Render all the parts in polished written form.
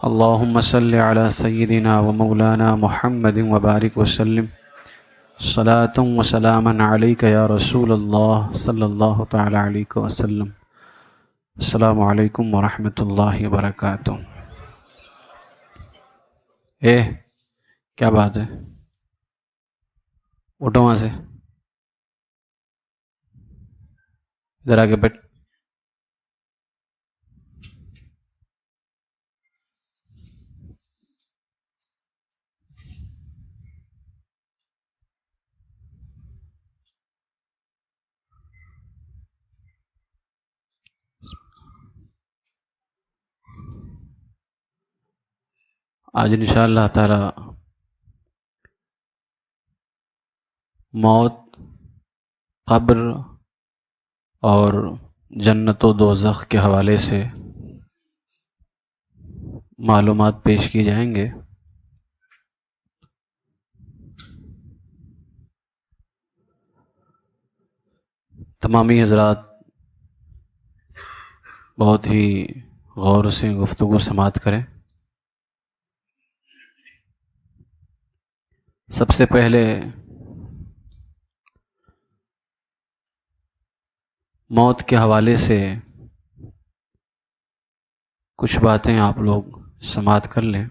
اللهم صل على سيدنا ومولانا محمد وبارك وسلم صلاة وسلاما عليك يا رسول الله صلى الله تعالى عليك وسلم. السلام علیکم ورحمۃ اللہ وبرکاتہ. اے کیا بات ہے، اٹھو وہاں سے، ادھر آ کے بیٹھ. آج انشاءاللہ تعالی موت، قبر اور جنت و دوزخ کے حوالے سے معلومات پیش کی جائیں گے. تمامی حضرات بہت ہی غور سے گفتگو سماعت کریں. سب سے پہلے موت کے حوالے سے کچھ باتیں آپ لوگ سماعت کر لیں.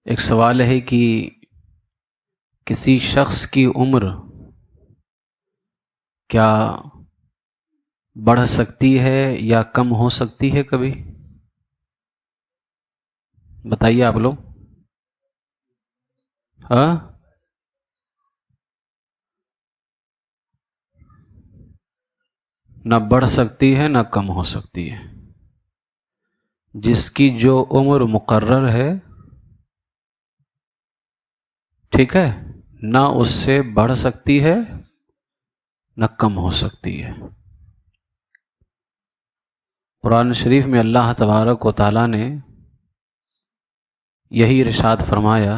ایک سوال ہے کہ کسی شخص کی عمر کیا بڑھ سکتی ہے یا کم ہو سکتی ہے؟ کبھی بتائیے آپ لوگ. ہاں، نہ بڑھ سکتی ہے نہ کم ہو سکتی ہے. جس کی جو عمر مقرر ہے، ٹھیک ہے، نہ اس سے بڑھ سکتی ہے نہ کم ہو سکتی ہے. قرآن شریف میں اللہ تبارک و تعالیٰ نے یہی ارشاد فرمایا،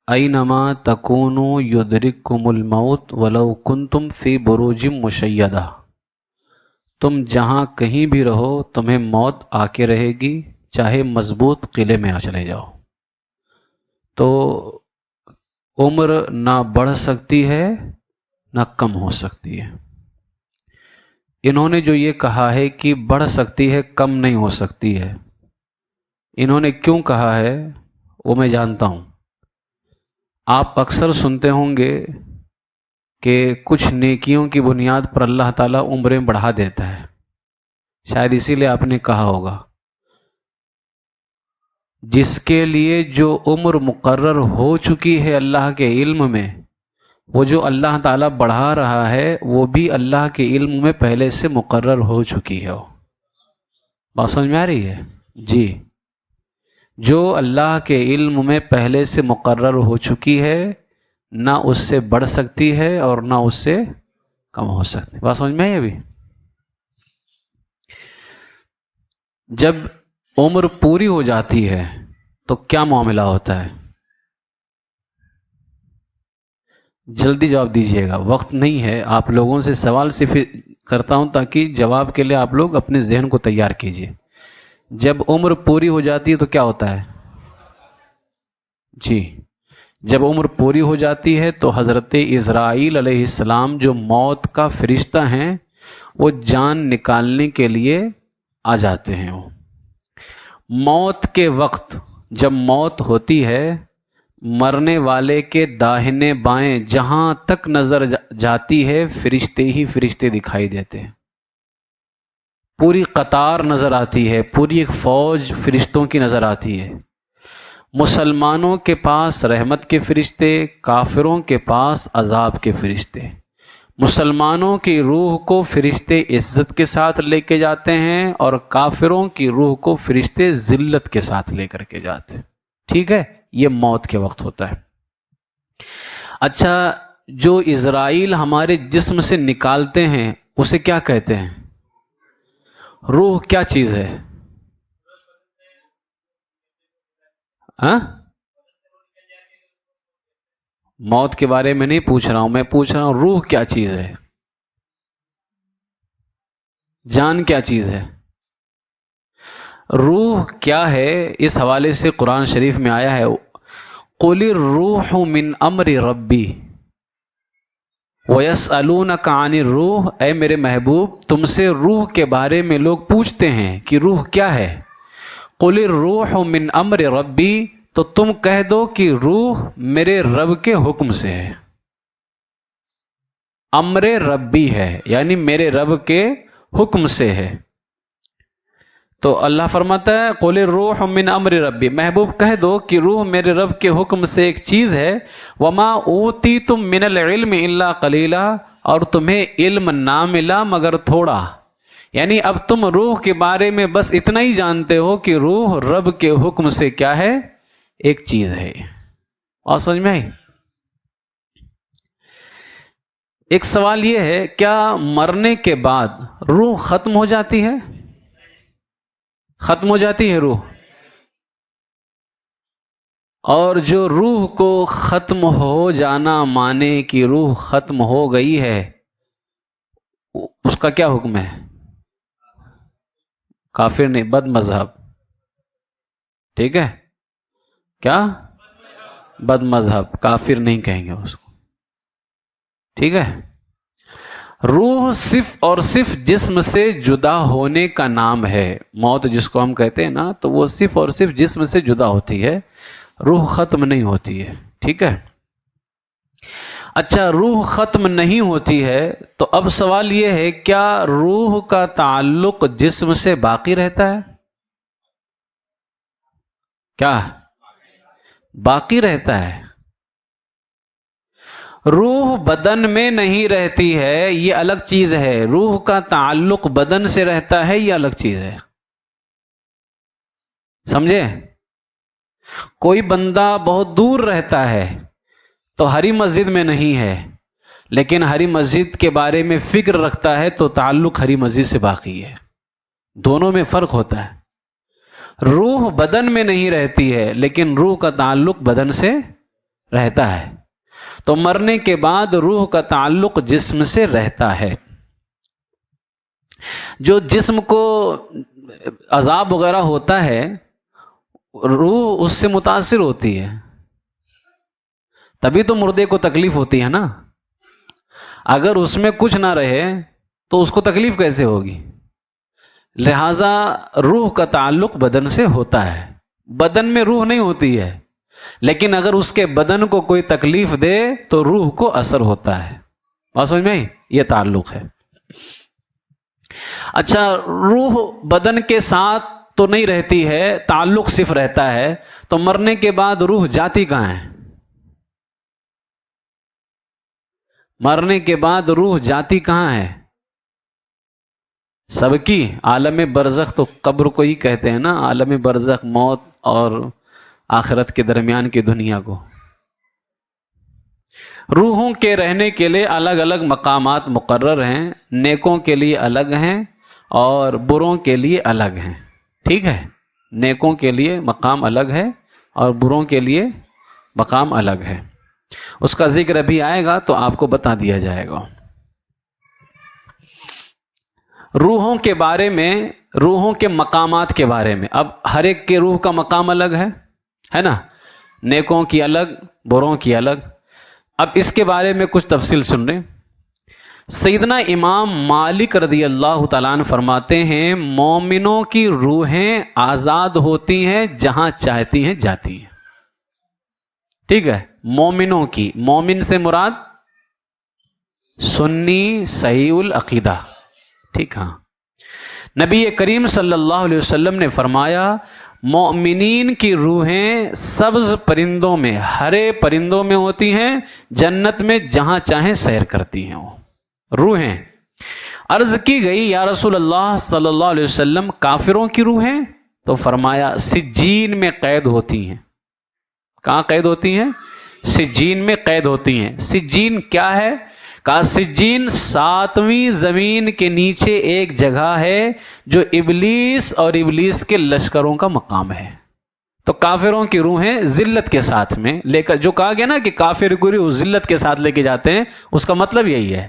اینما تکونوا یدرککم الموت ولو کنتم فی بروج مشیدہ. تم جہاں کہیں بھی رہو تمہیں موت آ کے رہے گی، چاہے مضبوط قلعے میں آ چلے جاؤ. تو عمر نہ بڑھ سکتی ہے نہ کم ہو سکتی ہے. انہوں نے جو یہ کہا ہے کہ بڑھ سکتی ہے، کم نہیں ہو سکتی ہے، انہوں نے کیوں کہا ہے وہ میں جانتا ہوں. آپ اکثر سنتے ہوں گے کہ کچھ نیکیوں کی بنیاد پر اللہ تعالیٰ عمریں بڑھا دیتا ہے. شاید اسی لیے آپ نے کہا ہوگا. جس کے لیے جو عمر مقرر ہو چکی ہے اللہ کے علم میں، وہ جو اللہ تعالیٰ بڑھا رہا ہے وہ بھی اللہ کے علم میں پہلے سے مقرر ہو چکی ہے. بات سمجھ میں آ رہی ہے؟ جی، جو اللہ کے علم میں پہلے سے مقرر ہو چکی ہے، نہ اس سے بڑھ سکتی ہے اور نہ اس سے کم ہو سکتی. بات سمجھ میں آئی ابھی؟ جب عمر پوری ہو جاتی ہے تو کیا معاملہ ہوتا ہے؟ جلدی جواب دیجیے گا، وقت نہیں ہے. آپ لوگوں سے سوال صرف کرتا ہوں تاکہ جواب کے لیے آپ لوگ اپنے ذہن کو تیار کیجیے. جب عمر پوری ہو جاتی ہے تو کیا ہوتا ہے؟ جی، جب عمر پوری ہو جاتی ہے تو حضرت اسرائیل علیہ السلام جو موت کا فرشتہ ہیں، وہ جان نکالنے کے لیے آ جاتے ہیں. وہ موت کے وقت جب موت ہوتی ہے، مرنے والے کے داہنے بائیں جہاں تک نظر جاتی ہے فرشتے ہی فرشتے دکھائی دیتے ہیں. پوری قطار نظر آتی ہے، پوری ایک فوج فرشتوں کی نظر آتی ہے. مسلمانوں کے پاس رحمت کے فرشتے، کافروں کے پاس عذاب کے فرشتے. مسلمانوں کی روح کو فرشتے عزت کے ساتھ لے کے جاتے ہیں اور کافروں کی روح کو فرشتے ذلت کے ساتھ لے کر کے جاتے ہیں. ٹھیک ہے، یہ موت کے وقت ہوتا ہے. اچھا، جو اسرائیل ہمارے جسم سے نکالتے ہیں اسے کیا کہتے ہیں؟ روح کیا چیز ہے؟ ہاں؟ موت کے بارے میں نہیں پوچھ رہا ہوں، میں پوچھ رہا ہوں روح کیا چیز ہے؟ جان کیا چیز ہے؟ روح کیا ہے؟ اس حوالے سے قرآن شریف میں آیا ہے قُلِ الرُّوحُ مِنْ أَمْرِ رَبِّي وَيَسْأَلُونَكَ عَنِ الرُّوحِ، اے میرے محبوب تم سے روح کے بارے میں لوگ پوچھتے ہیں کہ روح کیا ہے۔ قُلِ الرُّوحُ مِنْ أَمْرِ رَبِّي، تو تم کہہ دو کہ روح میرے رب کے حکم سے ہے۔ امر ربی ہے یعنی میرے رب کے حکم سے ہے۔ تو اللہ فرماتا ہے قُلِ الرُّوحُ مِنْ أَمْرِ رَبِّي، محبوب کہہ دو کہ روح میرے رب کے حکم سے ایک چیز ہے۔ وَمَا أُوتِيتُم مِّنَ الْعِلْمِ إِلَّا قَلِيلًا، اور تمہیں علم نہ ملا مگر تھوڑا، یعنی اب تم روح کے بارے میں بس اتنا ہی جانتے ہو کہ روح رب کے حکم سے کیا ہے؟ ایک چیز ہے۔ اور سمجھ میں آئی؟ ایک سوال یہ ہے، کیا مرنے کے بعد روح ختم ہو جاتی ہے؟ ختم ہو جاتی ہے روح؟ اور جو روح کو ختم ہو جانا مانے کہ روح ختم ہو گئی ہے، اس کا کیا حکم ہے؟ کافر نہیں، بد مذہب۔ ٹھیک ہے؟ کیا؟ بد مذہب، کافر نہیں کہیں گے اس کو۔ ٹھیک ہے؟ روح صرف اور صرف جسم سے جدا ہونے کا نام ہے۔ موت جس کو ہم کہتے ہیں نا، تو وہ صرف اور صرف جسم سے جدا ہوتی ہے، روح ختم نہیں ہوتی ہے۔ ٹھیک ہے؟ اچھا، روح ختم نہیں ہوتی ہے تو اب سوال یہ ہے، کیا روح کا تعلق جسم سے باقی رہتا ہے؟ کیا باقی رہتا ہے؟ روح بدن میں نہیں رہتی ہے، یہ الگ چیز ہے۔ روح کا تعلق بدن سے رہتا ہے، یہ الگ چیز ہے۔ سمجھے؟ کوئی بندہ بہت دور رہتا ہے تو ہری مسجد میں نہیں ہے، لیکن ہری مسجد کے بارے میں فکر رکھتا ہے تو تعلق ہری مسجد سے باقی ہے۔ دونوں میں فرق ہوتا ہے۔ روح بدن میں نہیں رہتی ہے لیکن روح کا تعلق بدن سے رہتا ہے۔ تو مرنے کے بعد روح کا تعلق جسم سے رہتا ہے۔ جو جسم کو عذاب وغیرہ ہوتا ہے، روح اس سے متاثر ہوتی ہے، تبھی تو مردے کو تکلیف ہوتی ہے نا۔ اگر اس میں کچھ نہ رہے تو اس کو تکلیف کیسے ہوگی؟ لہذا روح کا تعلق بدن سے ہوتا ہے۔ بدن میں روح نہیں ہوتی ہے، لیکن اگر اس کے بدن کو کوئی تکلیف دے تو روح کو اثر ہوتا ہے۔ بات سمجھ میں آئی؟ یہ تعلق ہے۔ اچھا، روح بدن کے ساتھ تو نہیں رہتی ہے، تعلق صرف رہتا ہے، تو مرنے کے بعد روح جاتی کہاں ہے؟ مرنے کے بعد روح جاتی کہاں ہے؟ سب کی عالم برزخ، تو قبر کو ہی کہتے ہیں نا، عالم برزخ، موت اور آخرت کے درمیان کی دنیا کو۔ روحوں کے رہنے کے لیے الگ الگ مقامات مقرر ہیں، نیکوں کے لیے الگ ہیں اور بروں کے لیے الگ ہیں۔ ٹھیک ہے؟ نیکوں کے لیے مقام الگ ہے اور بروں کے لیے مقام الگ ہے۔ اس کا ذکر ابھی آئے گا تو آپ کو بتا دیا جائے گا۔ روحوں کے بارے میں، روحوں کے مقامات کے بارے میں، اب ہر ایک کے روح کا مقام الگ ہے نا، نیکوں کی الگ، بروں کی الگ۔ اب اس کے بارے میں کچھ تفصیل سن لیں۔ سیدنا امام مالک رضی اللہ تعالیٰ عنہ فرماتے ہیں، مومنوں کی روحیں آزاد ہوتی ہیں، جہاں چاہتی ہیں جاتی ہیں۔ ٹھیک ہے؟ مومنوں کی، مومن سے مراد سنی صحیح العقیدہ۔ ٹھیک، ہاں۔ نبی کریم صلی اللہ علیہ وسلم نے فرمایا، مومنین کی روحیں سبز پرندوں میں، ہرے پرندوں میں ہوتی ہیں، جنت میں جہاں چاہیں سیر کرتی ہیں وہ روحیں۔ عرض کی گئی، یا رسول اللہ صلی اللہ علیہ وسلم، کافروں کی روحیں؟ تو فرمایا، سجین میں قید ہوتی ہیں۔ کہاں قید ہوتی ہیں؟ سجین میں قید ہوتی ہیں۔ سجین کیا ہے؟ کہا سجین 7ویں زمین کے نیچے ایک جگہ ہے جو ابلیس اور ابلیس کے لشکروں کا مقام ہے۔ تو کافروں کی روحیں ذلت کے ساتھ میں لے کر، جو کہا گیا نا کہ کافر کی روح ذلت کے ساتھ لے کے جاتے ہیں، اس کا مطلب یہی ہے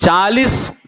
40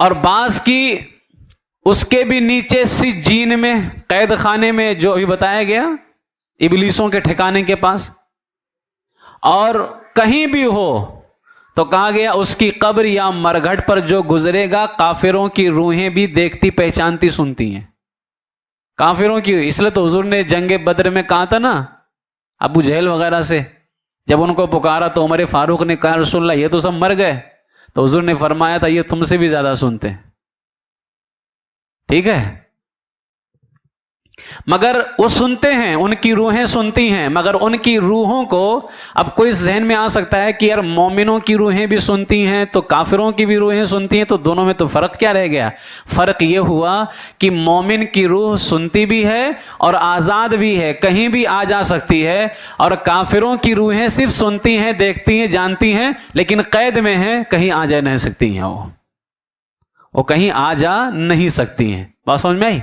اور بعض کی اس کے بھی نیچے سجین میں، قید خانے میں، جو ابھی بتایا گیا ابلیسوں کے ٹھکانے کے پاس، اور کہیں بھی ہو تو کہا گیا اس کی قبر یا مرگھٹ پر جو گزرے گا کافروں کی روحیں بھی دیکھتی پہچانتی سنتی ہیں. کافروں کی، اس لیے تو حضور نے جنگ بدر میں کہا تھا نا ابو جہل وغیرہ سے، جب ان کو پکارا تو عمر فاروق نے کہا رسول اللہ یہ تو سب مر گئے، تو حضور نے فرمایا تھا یہ تم سے بھی زیادہ سنتے ہیں. ٹھیک ہے، مگر وہ سنتے ہیں، ان کی روحیں سنتی ہیں، مگر ان کی روحوں کو اب کوئی ذہن میں آ سکتا ہے کہ یار مومنوں کی روحیں بھی سنتی ہیں تو کافروں کی بھی روحیں سنتی ہیں، تو دونوں میں تو فرق کیا رہ گیا؟ فرق یہ ہوا کہ مومن کی روح سنتی بھی ہے اور آزاد بھی ہے، کہیں بھی آ جا سکتی ہے، اور کافروں کی روحیں صرف سنتی ہیں، دیکھتی ہیں، جانتی ہیں، لیکن قید میں ہیں، کہیں آ جا نہیں سکتی ہیں، وہ کہیں آ جا نہیں سکتی ہیں. بات سمجھ میں آئی؟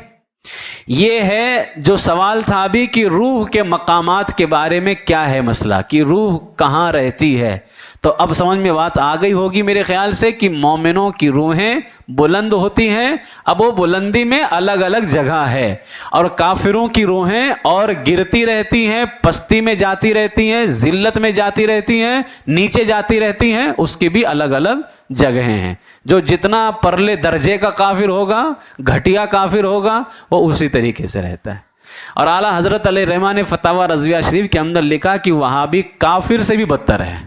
یہ ہے جو سوال تھا ابھی کہ روح کے مقامات کے بارے میں کیا ہے مسئلہ، کہ روح کہاں رہتی ہے. تو اب سمجھ میں بات آ گئی ہوگی میرے خیال سے کہ مومنوں کی روحیں بلند ہوتی ہیں، اب وہ بلندی میں الگ الگ جگہ ہے، اور کافروں کی روحیں اور گرتی رہتی ہیں، پستی میں جاتی رہتی ہیں، ذلت میں جاتی رہتی ہیں، نیچے جاتی رہتی ہیں، اس کی بھی الگ الگ جگہیں ہیں. جو جتنا پرلے درجے کا کافر ہوگا، گھٹیا کافر ہوگا، وہ اسی طریقے سے رہتا ہے. اور اعلیٰ حضرت علیہ رحمٰ نے فتاوی رضویہ شریف کے اندر لکھا کہ وہابی کافر سے بھی بدتر ہے.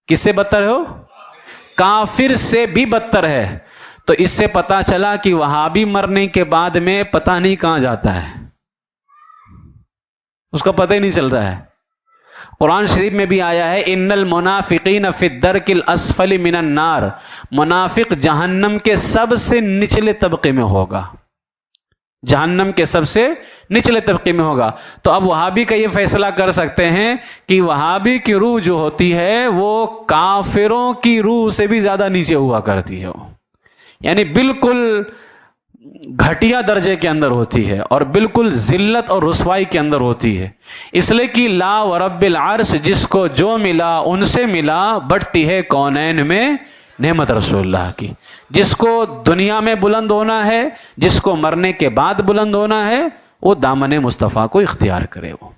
کس سے بدتر ہو؟ کافر سے بھی بدتر ہے. تو اس سے پتا چلا کہ وہابی مرنے کے بعد میں پتہ نہیں کہاں جاتا ہے، اس کا پتہ ہی نہیں چل رہا ہے. قرآن شریف میں بھی آیا ہے ان المنافقین فی الدرک الاسفل من النار، منافق جہنم کے سب سے نچلے طبقے میں ہوگا، جہنم کے سب سے نچلے طبقے میں ہوگا. تو اب وہابی کا یہ فیصلہ کر سکتے ہیں کہ وہابی کی روح جو ہوتی ہے وہ کافروں کی روح سے بھی زیادہ نیچے ہوا کرتی ہے، یعنی بالکل گھٹیا درجے کے اندر ہوتی ہے اور بالکل ذلت اور رسوائی کے اندر ہوتی ہے. اس لیے کہ لا ورب العرش جس کو جو ملا ان سے ملا، بٹتی ہے کونین میں نعمت رسول اللہ کی. جس کو دنیا میں بلند ہونا ہے، جس کو مرنے کے بعد بلند ہونا ہے، وہ دامن مصطفیٰ کو اختیار کرے. وہ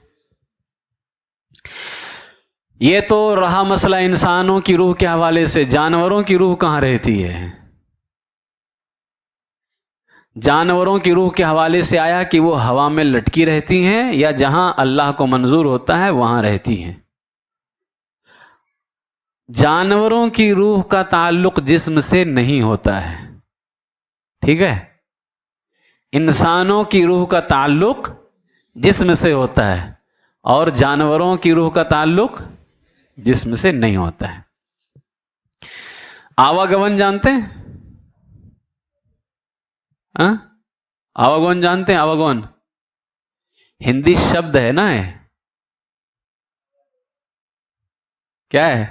یہ تو رہا مسئلہ انسانوں کی روح کے حوالے سے. جانوروں کی روح کہاں رہتی ہے؟ جانوروں کی روح کے حوالے سے آیا کہ وہ ہوا میں لٹکی رہتی ہیں یا جہاں اللہ کو منظور ہوتا ہے وہاں رہتی ہیں. جانوروں کی روح کا تعلق جسم سے نہیں ہوتا ہے، ٹھیک ہے؟ انسانوں کی روح کا تعلق جسم سے ہوتا ہے اور جانوروں کی روح کا تعلق جسم سے نہیں ہوتا ہے. آواگمن جانتے ہیں؟ آواگمن جانتے ہیں؟ آواگمن ہندی شبد ہے نا، ہے کیا ہے؟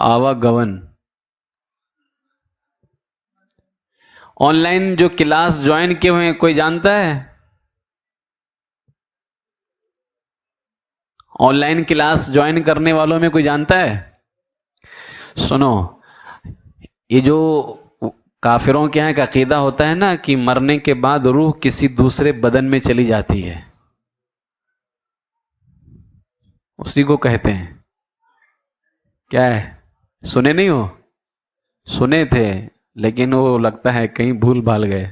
آواگمن. آن لائن جو کلاس جوائن کیے ہوئے ہیں کوئی جانتا ہے؟ آن لائن کلاس جوائن کرنے والوں میں کوئی جانتا ہے؟ سنو، یہ جو کافروں کے یہاں ایک عقیدہ ہوتا ہے نا کہ مرنے کے بعد روح کسی دوسرے بدن میں چلی جاتی ہے، اسی کو کہتے ہیں کیا ہے؟ سنے نہیں ہو؟ سنے تھے لیکن وہ لگتا ہے کہیں بھول بھال گئے.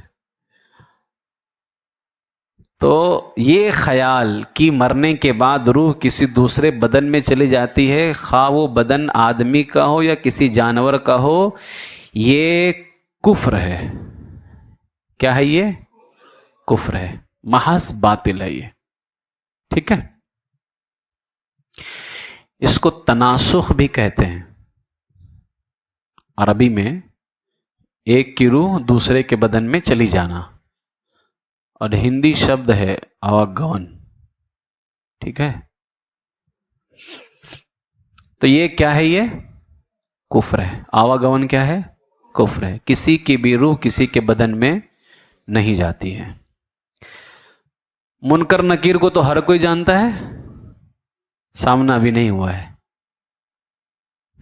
تو یہ خیال کہ مرنے کے بعد روح کسی دوسرے بدن میں چلی جاتی ہے، خواہ وہ بدن آدمی کا ہو یا کسی جانور کا ہو، یہ کفر ہے. کیا ہے؟ یہ کفر ہے، محض باطل ہے یہ. ٹھیک ہے؟ اس کو تناسخ بھی کہتے ہیں عربی میں، ایک کی روح دوسرے کے بدن میں چلی جانا، اور ہندی شبد ہے آواگمن. ٹھیک ہے؟ تو یہ کیا ہے؟ یہ کفر ہے. آواگمن کیا ہے؟ کفر ہے. کسی کی بھی روح کسی کے بدن میں نہیں جاتی ہے. منکر نکیر کو تو ہر کوئی جانتا ہے، سامنا بھی نہیں ہوا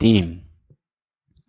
3।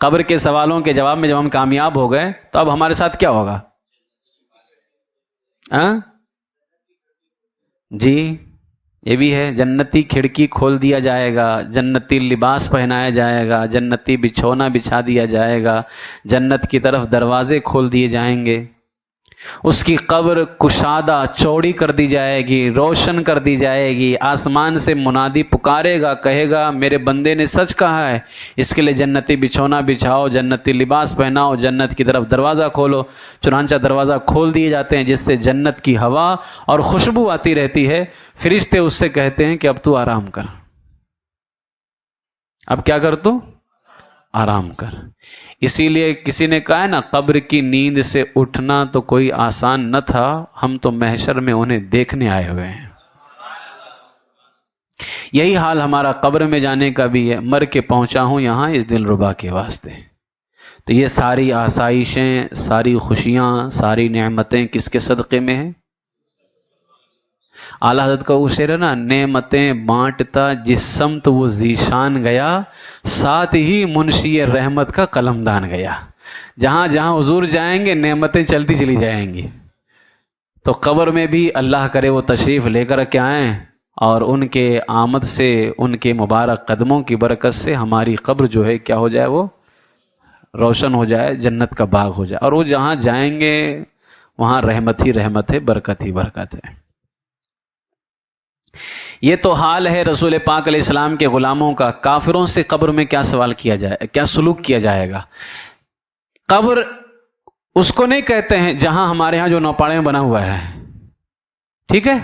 قبر کے سوالوں کے جواب میں جب ہم کامیاب ہو گئے تو اب ہمارے ساتھ کیا ہوگا؟ جی یہ بھی ہے، جنتی کھڑکی کھول دیا جائے گا، جنتی لباس پہنایا جائے گا، جنتی بچھونا بچھا دیا جائے گا، جنت کی طرف دروازے کھول دیے جائیں گے، اس کی قبر کشادہ چوڑی کر دی جائے گی، روشن کر دی جائے گی، آسمان سے منادی پکارے گا، کہے گا میرے بندے نے سچ کہا ہے، اس کے لیے جنتی بچھونا بچھاؤ، جنتی لباس پہناؤ، جنت کی طرف دروازہ کھولو۔ چنانچہ دروازہ کھول دیے جاتے ہیں جس سے جنت کی ہوا اور خوشبو آتی رہتی ہے۔ فرشتے اس سے کہتے ہیں کہ اب تو آرام کر، اب کیا کر تو آرام کر۔ اسی لیے کسی نے کہا ہے نا، قبر کی نیند سے اٹھنا تو کوئی آسان نہ تھا، ہم تو محشر میں انہیں دیکھنے آئے ہوئے ہیں۔ یہی حال ہمارا قبر میں جانے کا بھی ہے، مر کے پہنچا ہوں یہاں اس دلربا کے واسطے۔ تو یہ ساری آسائشیں، ساری خوشیاں، ساری نعمتیں کس کے صدقے میں ہیں؟ اعلیٰ حضرت کا وہ شعر ہے نا، نعمتیں بانٹتا جس سمت وہ ذیشان گیا، ساتھ ہی منشی رحمت کا قلمدان گیا۔ جہاں جہاں حضور جائیں گے نعمتیں چلتی چلی جائیں گی۔ تو قبر میں بھی اللہ کرے وہ تشریف لے کر کے آئیں، اور ان کے آمد سے، ان کے مبارک قدموں کی برکت سے ہماری قبر جو ہے کیا ہو جائے، وہ روشن ہو جائے، جنت کا باغ ہو جائے، اور وہ جہاں جائیں گے وہاں رحمت ہی رحمت ہے، برکت ہی برکت ہے۔ یہ تو حال ہے رسول پاک علیہ السلام کے غلاموں کا۔ کافروں سے قبر میں کیا سوال کیا جائے، کیا سلوک کیا جائے گا؟ قبر اس کو نہیں کہتے ہیں جہاں ہمارے ہاں جو نوپاڑے میں بنا ہوا ہے، ٹھیک ہے؟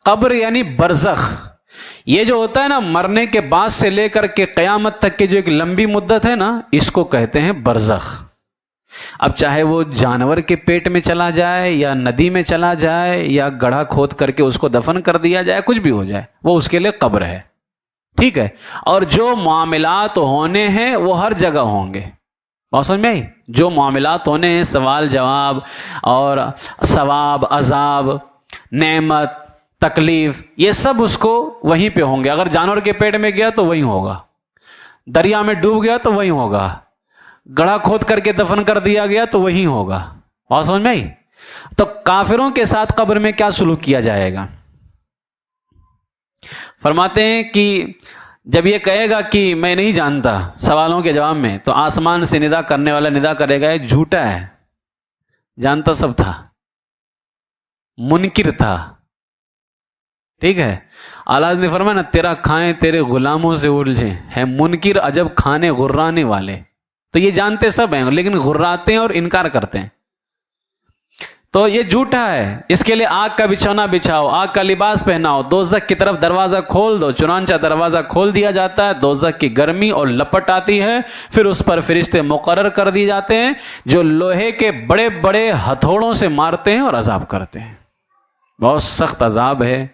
قبر یعنی برزخ۔ یہ جو ہوتا ہے نا، مرنے کے بعد سے لے کر کے قیامت تک کی جو ایک لمبی مدت ہے نا، اس کو کہتے ہیں برزخ۔ اب چاہے وہ جانور کے پیٹ میں چلا جائے، یا ندی میں چلا جائے، یا گڑھا کھود کر کے اس کو دفن کر دیا جائے، کچھ بھی ہو جائے، وہ اس کے لیے قبر ہے، ٹھیک ہے؟ اور جو معاملات ہونے ہیں وہ ہر جگہ ہوں گے۔ بات سمجھ میں آئی؟ جو معاملات ہونے ہیں، سوال جواب اور ثواب، عذاب، نعمت، تکلیف، یہ سب اس کو وہیں پہ ہوں گے۔ اگر جانور کے پیٹ میں گیا تو وہیں ہوگا، دریا میں ڈوب گیا تو وہیں ہوگا، گڑھا کھود کر کے دفن کر دیا گیا تو وہیں ہوگا۔ بات سمجھ میں آئی؟ تو کافروں کے ساتھ قبر میں کیا سلوک کیا جائے گا؟ فرماتے ہیں کہ جب یہ کہے گا کہ میں نہیں جانتا سوالوں کے جواب میں، تو آسمان سے ندا کرنے والا ندا کرے گا، یہ جھوٹا ہے، جانتا سب تھا، منکر تھا، ٹھیک ہے؟ اعلیٰ نے فرمایا نا، تیرا کھائیں تیرے غلاموں سے الجھیں، ہے منکر عجب کھانے غرانے والے۔ تو یہ جانتے سب ہیں لیکن غراتے ہیں اور انکار کرتے ہیں، تو یہ جھوٹا ہے۔ اس کے لیے آگ کا بچھونا بچھاؤ، آگ کا لباس پہناؤ، دوزخ کی طرف دروازہ کھول دو۔ چنانچہ دروازہ کھول دیا جاتا ہے، دوزخ کی گرمی اور لپٹ آتی ہے، پھر اس پر فرشتے مقرر کر دی جاتے ہیں جو لوہے کے بڑے بڑے ہتھوڑوں سے مارتے ہیں اور عذاب کرتے ہیں۔ بہت سخت عذاب ہے،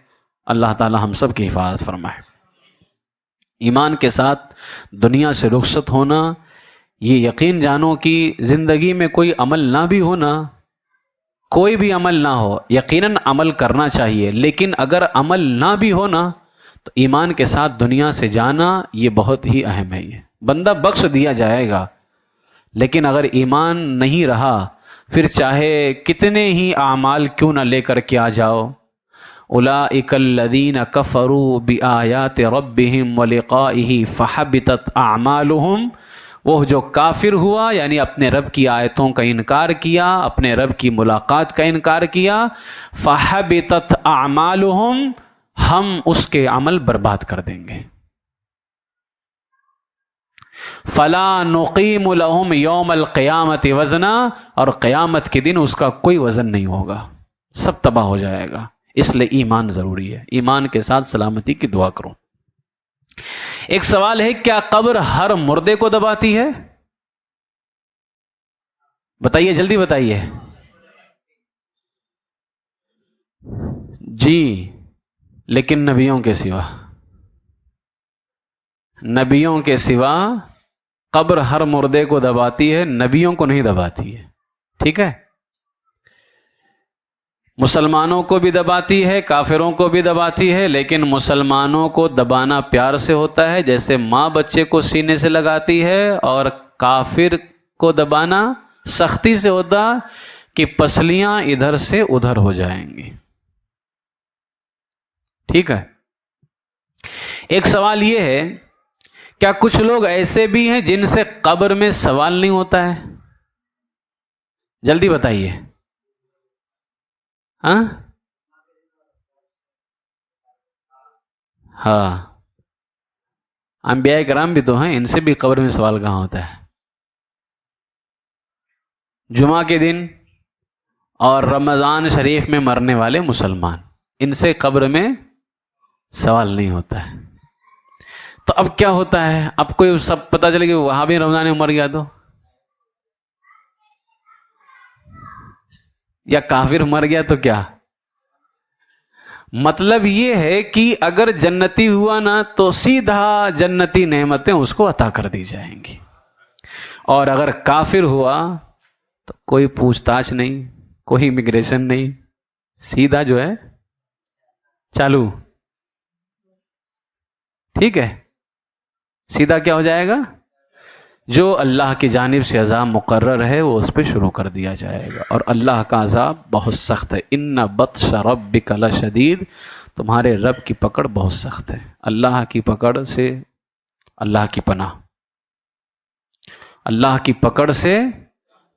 اللہ تعالی ہم سب کی حفاظت فرمائے۔ ایمان کے ساتھ دنیا سے رخصت ہونا، یہ یقین جانو کہ زندگی میں کوئی عمل نہ بھی ہونا، کوئی بھی عمل نہ ہو، یقیناً عمل کرنا چاہیے، لیکن اگر عمل نہ بھی ہونا تو ایمان کے ساتھ دنیا سے جانا یہ بہت ہی اہم ہے۔ یہ بندہ بخش دیا جائے گا، لیکن اگر ایمان نہیں رہا پھر چاہے کتنے ہی اعمال کیوں نہ لے کر کے آ جاؤ۔ اولئک الذین کفروا بآیات ربہم ولقائہ فحبطت اعمالہم، وہ جو کافر ہوا یعنی اپنے رب کی آیتوں کا انکار کیا، اپنے رب کی ملاقات کا انکار کیا، فحبطت اعمالہم، ہم اس کے عمل برباد کر دیں گے۔ فلا نقیم لہم یوم القیامت وزنا، اور قیامت کے دن اس کا کوئی وزن نہیں ہوگا، سب تباہ ہو جائے گا۔ اس لیے ایمان ضروری ہے، ایمان کے ساتھ سلامتی کی دعا کرو۔ ایک سوال ہے، کیا قبر ہر مردے کو دباتی ہے؟ بتائیے، جلدی بتائیے۔ جی، لیکن نبیوں کے سوا، نبیوں کے سوا قبر ہر مردے کو دباتی ہے، نبیوں کو نہیں دباتی ہے، ٹھیک ہے؟ مسلمانوں کو بھی دباتی ہے، کافروں کو بھی دباتی ہے، لیکن مسلمانوں کو دبانا پیار سے ہوتا ہے، جیسے ماں بچے کو سینے سے لگاتی ہے، اور کافر کو دبانا سختی سے ہوتا کہ پسلیاں ادھر سے ادھر ہو جائیں گی. ٹھیک ہے. ایک سوال یہ ہے، کیا کچھ لوگ ایسے بھی ہیں جن سے قبر میں سوال نہیں ہوتا ہے؟ جلدی بتائیے. ہاں ہاں، انبیاء کرام بھی تو ہیں، ان سے بھی قبر میں سوال کہاں ہوتا ہے؟ جمعہ کے دن اور رمضان شریف میں مرنے والے مسلمان، ان سے قبر میں سوال نہیں ہوتا ہے. تو اب کیا ہوتا ہے؟ اب کوئی سب پتہ چلے کہ وہاں بھی رمضان میں مر گیا تو، یا کافر مر گیا تو کیا؟ مطلب یہ ہے کہ اگر جنتی ہوا نا تو سیدھا جنتی نعمتیں اس کو عطا کر دی جائیں گی، اور اگر کافر ہوا تو کوئی پوچھ تاچھ نہیں، کوئی امیگریشن نہیں، سیدھا جو ہے چالو. ٹھیک ہے، سیدھا کیا ہو جائے گا؟ جو اللہ کی جانب سے عذاب مقرر ہے وہ اس پہ شروع کر دیا جائے گا، اور اللہ کا عذاب بہت سخت ہے. ان بطش ربک لشدید، تمہارے رب کی پکڑ بہت سخت ہے. اللہ کی پکڑ سے، اللہ کی پناہ، اللہ کی پکڑ سے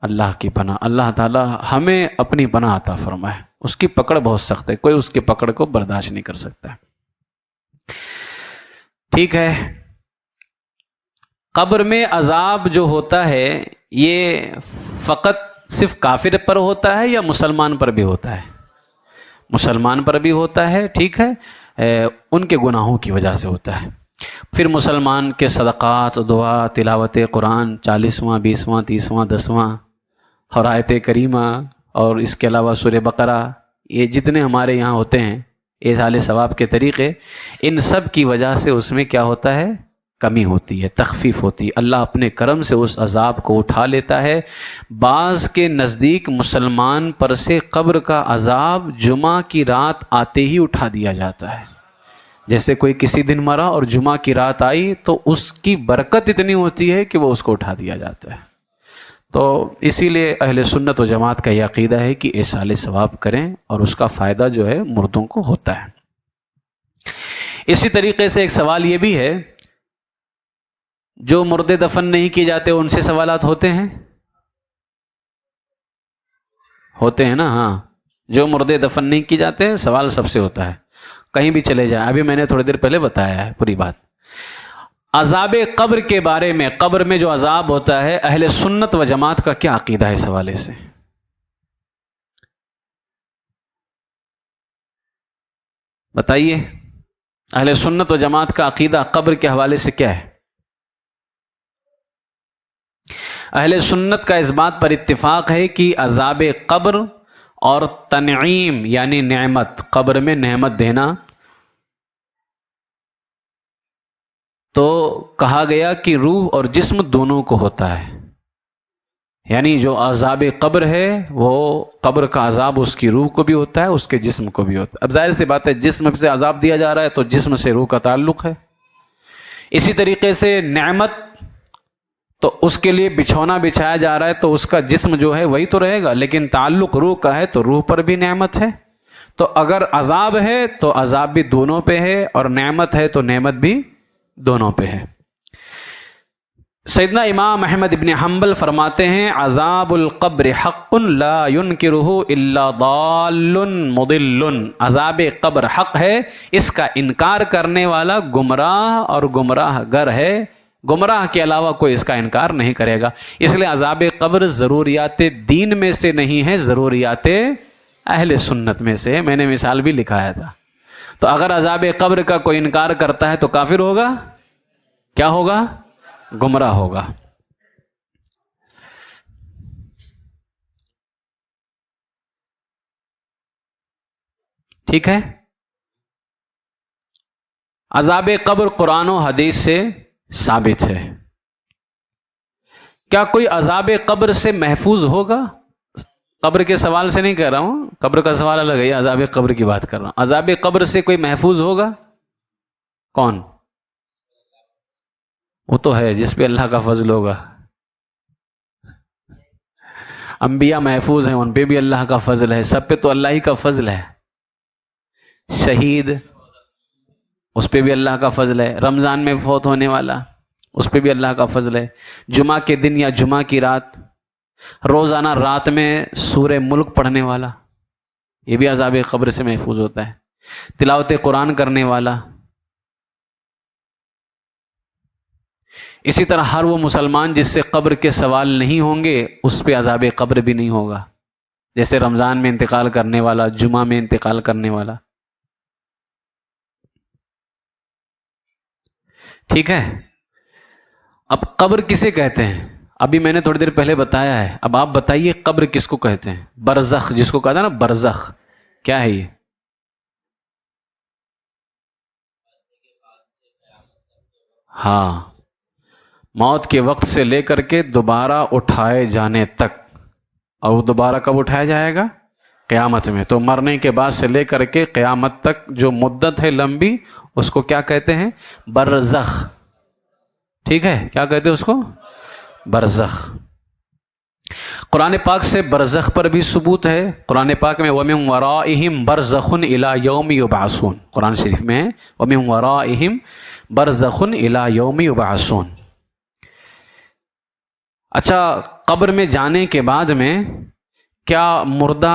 اللہ کی پناہ. اللہ تعالی ہمیں اپنی پناہ عطا فرمائے. اس کی پکڑ بہت سخت ہے، کوئی اس کی پکڑ کو برداشت نہیں کر سکتا. ٹھیک ہے. قبر میں عذاب جو ہوتا ہے یہ فقط صرف کافر پر ہوتا ہے یا مسلمان پر بھی ہوتا ہے؟ مسلمان پر بھی ہوتا ہے. ٹھیک ہے، ان کے گناہوں کی وجہ سے ہوتا ہے. پھر مسلمان کے صدقات، دعا، تلاوت قرآن 40واں 20واں 30واں 10واں اور آیت کریمہ، اور اس کے علاوہ سورہ بقرہ، یہ جتنے ہمارے یہاں ہوتے ہیں احصال ثواب کے طریقے، ان سب کی وجہ سے اس میں کیا ہوتا ہے؟ کمی ہوتی ہے، تخفیف ہوتی ہے. اللہ اپنے کرم سے اس عذاب کو اٹھا لیتا ہے. بعض کے نزدیک مسلمان پر سے قبر کا عذاب جمعہ کی رات آتے ہی اٹھا دیا جاتا ہے. جیسے کوئی کسی دن مرا اور جمعہ کی رات آئی تو اس کی برکت اتنی ہوتی ہے کہ وہ اس کو اٹھا دیا جاتا ہے. تو اسی لیے اہل سنت و جماعت کا یہ عقیدہ ہے کہ احصال ثواب کریں، اور اس کا فائدہ جو ہے مردوں کو ہوتا ہے. اسی طریقے سے ایک سوال یہ بھی ہے، جو مردے دفن نہیں کیے جاتے ان سے سوالات ہوتے ہیں؟ ہوتے ہیں نا. ہاں، جو مردے دفن نہیں کیے جاتے سوال سب سے ہوتا ہے، کہیں بھی چلے جائیں. ابھی میں نے تھوڑی دیر پہلے بتایا ہے پوری بات. عذاب قبر کے بارے میں، قبر میں جو عذاب ہوتا ہے، اہل سنت و جماعت کا کیا عقیدہ ہے اس حوالے سے؟ بتائیے، اہل سنت و جماعت کا عقیدہ قبر کے حوالے سے کیا ہے؟ اہل سنت کا اس بات پر اتفاق ہے کہ عذاب قبر اور تنعیم یعنی نعمت، قبر میں نعمت دینا، تو کہا گیا کہ روح اور جسم دونوں کو ہوتا ہے. یعنی جو عذاب قبر ہے وہ قبر کا عذاب اس کی روح کو بھی ہوتا ہے، اس کے جسم کو بھی ہوتا ہے. اب ظاہر سی بات ہے جسم سے عذاب دیا جا رہا ہے تو جسم سے روح کا تعلق ہے. اسی طریقے سے نعمت، تو اس کے لیے بچھونا بچھایا جا رہا ہے تو اس کا جسم جو ہے وہی تو رہے گا، لیکن تعلق روح کا ہے تو روح پر بھی نعمت ہے. تو اگر عذاب ہے تو عذاب بھی دونوں پہ ہے، اور نعمت ہے تو نعمت بھی دونوں پہ ہے. سیدنا امام احمد ابن حنبل فرماتے ہیں، عذاب القبر حق لا ينکرہ الا ضال مضل. عذاب قبر حق ہے، اس کا انکار کرنے والا گمراہ اور گمراہ گر ہے، گمراہ کے علاوہ کوئی اس کا انکار نہیں کرے گا. اس لیے عذاب قبر ضروریات دین میں سے نہیں ہے، ضروریات اہل سنت میں سے ہے. میں نے مثال بھی لکھایا تھا. تو اگر عذاب قبر کا کوئی انکار کرتا ہے تو کافر ہوگا، کیا ہوگا؟ گمراہ ہوگا. ٹھیک ہے. عذاب قبر قرآن و حدیث سے ثابت ہے. کیا کوئی عذاب قبر سے محفوظ ہوگا؟ قبر کے سوال سے نہیں کہہ رہا ہوں، قبر کا سوال الگ ہے، عذاب قبر کی بات کر رہا ہوں. عذاب قبر سے کوئی محفوظ ہوگا؟ کون؟ وہ تو ہے جس پہ اللہ کا فضل ہوگا. انبیاء محفوظ ہیں، ان پہ بھی اللہ کا فضل ہے، سب پہ تو اللہ ہی کا فضل ہے. شہید، اس پہ بھی اللہ کا فضل ہے. رمضان میں فوت ہونے والا، اس پہ بھی اللہ کا فضل ہے. جمعہ کے دن یا جمعہ کی رات، روزانہ رات میں سورہ ملک پڑھنے والا، یہ بھی عذاب قبر سے محفوظ ہوتا ہے. تلاوت قرآن کرنے والا. اسی طرح ہر وہ مسلمان جس سے قبر کے سوال نہیں ہوں گے، اس پہ عذاب قبر بھی نہیں ہوگا. جیسے رمضان میں انتقال کرنے والا، جمعہ میں انتقال کرنے والا. ٹھیک ہے. اب قبر کسے کہتے ہیں؟ ابھی میں نے تھوڑی دیر پہلے بتایا ہے، اب آپ بتائیے قبر کس کو کہتے ہیں؟ برزخ، جس کو کہتا ہے نا برزخ، کیا ہے یہ؟ ہاں، موت کے وقت سے لے کر کے دوبارہ اٹھائے جانے تک. اور وہ دوبارہ کب اٹھایا جائے گا؟ قیامت میں. تو مرنے کے بعد سے لے کر کے قیامت تک جو مدت ہے لمبی، اس کو کیا کہتے ہیں؟ برزخ. ٹھیک ہے، کیا کہتے ہیں اس کو؟ برزخ. قرآن پاک سے برزخ پر بھی ثبوت ہے. قرآن پاک میں وَمِن وَرَائِهِمْ بَرْزَخٌ إِلَى يَوْمِ يُبْعَثُونَ، قرآن شریف میں ہے وَمِن وَرَائِهِمْ بَرْزَخٌ إِلَى يَوْمِ يُبْعَثُونَ. اچھا، قبر میں جانے کے بعد میں کیا مردہ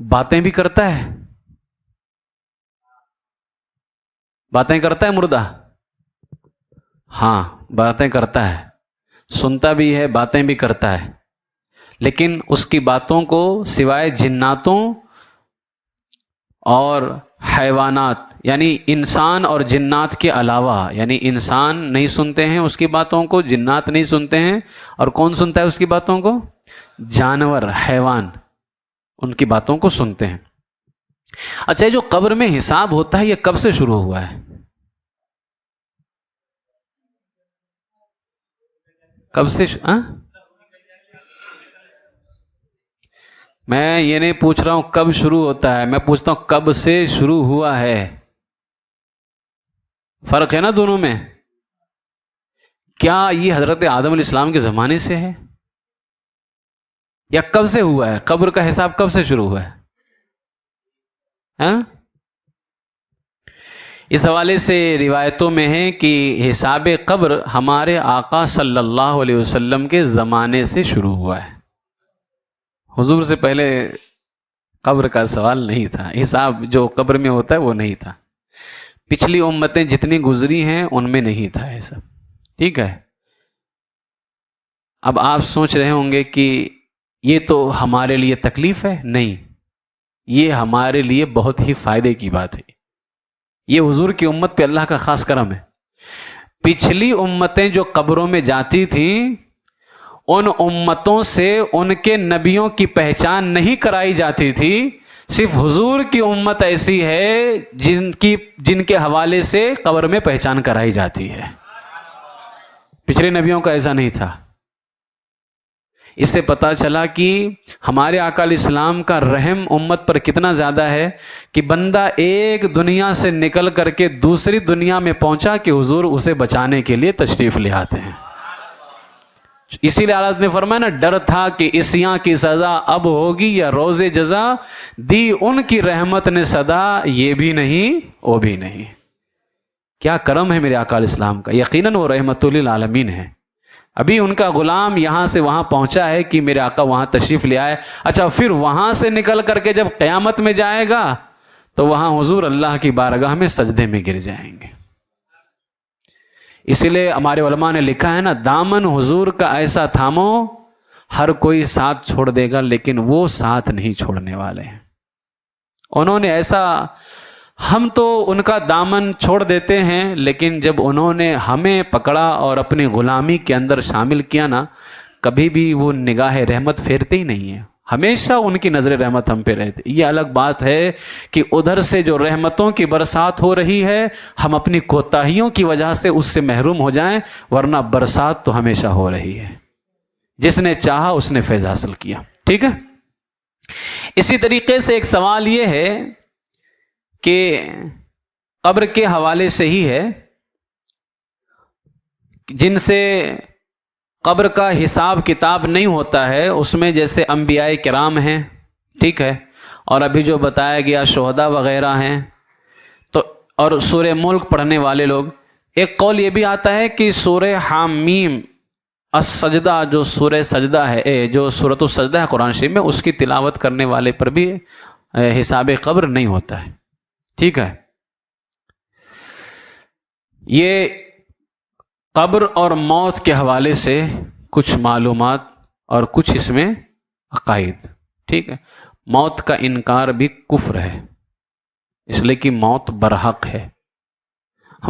باتیں بھی کرتا ہے؟ باتیں کرتا ہے مردہ؟ ہاں، باتیں کرتا ہے، سنتا بھی ہے، باتیں بھی کرتا ہے. لیکن اس کی باتوں کو سوائے جناتوں اور حیوانات، یعنی انسان اور جنات کے علاوہ، یعنی انسان نہیں سنتے ہیں اس کی باتوں کو، جنات نہیں سنتے ہیں، اور کون سنتا ہے اس کی باتوں کو؟ جانور، حیوان ان کی باتوں کو سنتے ہیں. اچھا، یہ جو قبر میں حساب ہوتا ہے، یہ کب سے شروع ہوا ہے؟ کب سے میں یہ نہیں پوچھ رہا ہوں کب شروع ہوتا ہے، میں پوچھتا ہوں کب سے شروع ہوا ہے. فرق ہے نا دونوں میں. کیا یہ حضرت آدم علیہ السلام کے زمانے سے ہے، یا کب سے ہوا ہے؟ قبر کا حساب کب سے شروع ہوا ہے؟ ہاں؟ اس حوالے سے روایتوں میں ہے کہ حساب قبر ہمارے آقا صلی اللہ علیہ وسلم کے زمانے سے شروع ہوا ہے. حضور سے پہلے قبر کا سوال نہیں تھا، حساب جو قبر میں ہوتا ہے وہ نہیں تھا. پچھلی امتیں جتنی گزری ہیں ان میں نہیں تھا ایسا. ٹھیک ہے. اب آپ سوچ رہے ہوں گے کہ یہ تو ہمارے لیے تکلیف ہے. نہیں، یہ ہمارے لیے بہت ہی فائدے کی بات ہے. یہ حضور کی امت پہ اللہ کا خاص کرم ہے. پچھلی امتیں جو قبروں میں جاتی تھیں، ان امتوں سے ان کے نبیوں کی پہچان نہیں کرائی جاتی تھی. صرف حضور کی امت ایسی ہے جن کے حوالے سے قبر میں پہچان کرائی جاتی ہے. پچھلے نبیوں کا ایسا نہیں تھا. اس سے پتا چلا کہ ہمارے آقا علیہ السلام کا رحم امت پر کتنا زیادہ ہے کہ بندہ ایک دنیا سے نکل کر کے دوسری دنیا میں پہنچا کہ حضور اسے بچانے کے لیے تشریف لے آتے ہیں. اسی لیے حضرت نے فرمایا نا، ڈر تھا کہ عصیاں کی سزا اب ہوگی یا روز جزا، دی ان کی رحمت نے صدا، یہ بھی نہیں وہ بھی نہیں. کیا کرم ہے میرے آقا علیہ السلام کا. یقیناً وہ رحمت للعالمین ہے. ابھی ان کا غلام یہاں سے وہاں پہنچا ہے کہ میرے آقا وہاں تشریف لے آئے. اچھا، پھر وہاں سے نکل کر کے جب قیامت میں جائے گا تو وہاں حضور اللہ کی بارگاہ میں سجدے میں گر جائیں گے. اسی لیے ہمارے علماء نے لکھا ہے نا، دامن حضور کا ایسا تھامو، ہر کوئی ساتھ چھوڑ دے گا لیکن وہ ساتھ نہیں چھوڑنے والے ہیں. انہوں نے ایسا، ہم تو ان کا دامن چھوڑ دیتے ہیں، لیکن جب انہوں نے ہمیں پکڑا اور اپنی غلامی کے اندر شامل کیا نا، کبھی بھی وہ نگاہ رحمت پھیرتے ہی نہیں ہیں. ہمیشہ ان کی نظر رحمت ہم پہ رہتی. یہ الگ بات ہے کہ ادھر سے جو رحمتوں کی برسات ہو رہی ہے، ہم اپنی کوتاہیوں کی وجہ سے اس سے محروم ہو جائیں، ورنہ برسات تو ہمیشہ ہو رہی ہے. جس نے چاہا اس نے فیض حاصل کیا. ٹھیک ہے. اسی طریقے سے ایک سوال یہ ہے کہ قبر کے حوالے سے ہی ہے، جن سے قبر کا حساب کتاب نہیں ہوتا ہے اس میں، جیسے انبیاء کرام ہیں، ٹھیک ہے، اور ابھی جو بتایا گیا شہداء وغیرہ ہیں، تو اور سورہ ملک پڑھنے والے لوگ، ایک قول یہ بھی آتا ہے کہ سورہ حامیم السجدہ، جو سورہ سجدہ ہے، جو سورۃ السجدہ ہے قرآن شریف میں، اس کی تلاوت کرنے والے پر بھی حساب قبر نہیں ہوتا ہے، ٹھیک ہے۔ یہ قبر اور موت کے حوالے سے کچھ معلومات اور کچھ اس میں عقائد، ٹھیک ہے۔ موت کا انکار بھی کفر ہے، اس لیے کہ موت برحق ہے،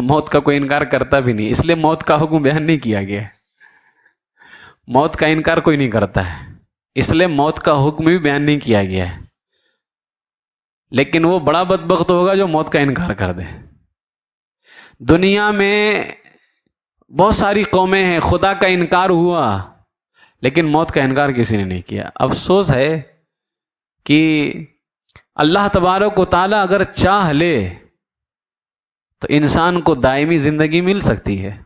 موت کا کوئی انکار کرتا بھی نہیں، اس لیے موت کا حکم بیان نہیں کیا گیا ہے۔ موت کا انکار کوئی نہیں کرتا ہے، اس لیے موت کا حکم بھی بیان نہیں کیا گیا ہے، لیکن وہ بڑا بدبخت ہوگا جو موت کا انکار کر دے۔ دنیا میں بہت ساری قومیں ہیں خدا کا انکار ہوا لیکن موت کا انکار کسی نے نہیں کیا۔ افسوس ہے کہ اللہ تبارک و تعالی اگر چاہ لے تو انسان کو دائمی زندگی مل سکتی ہے۔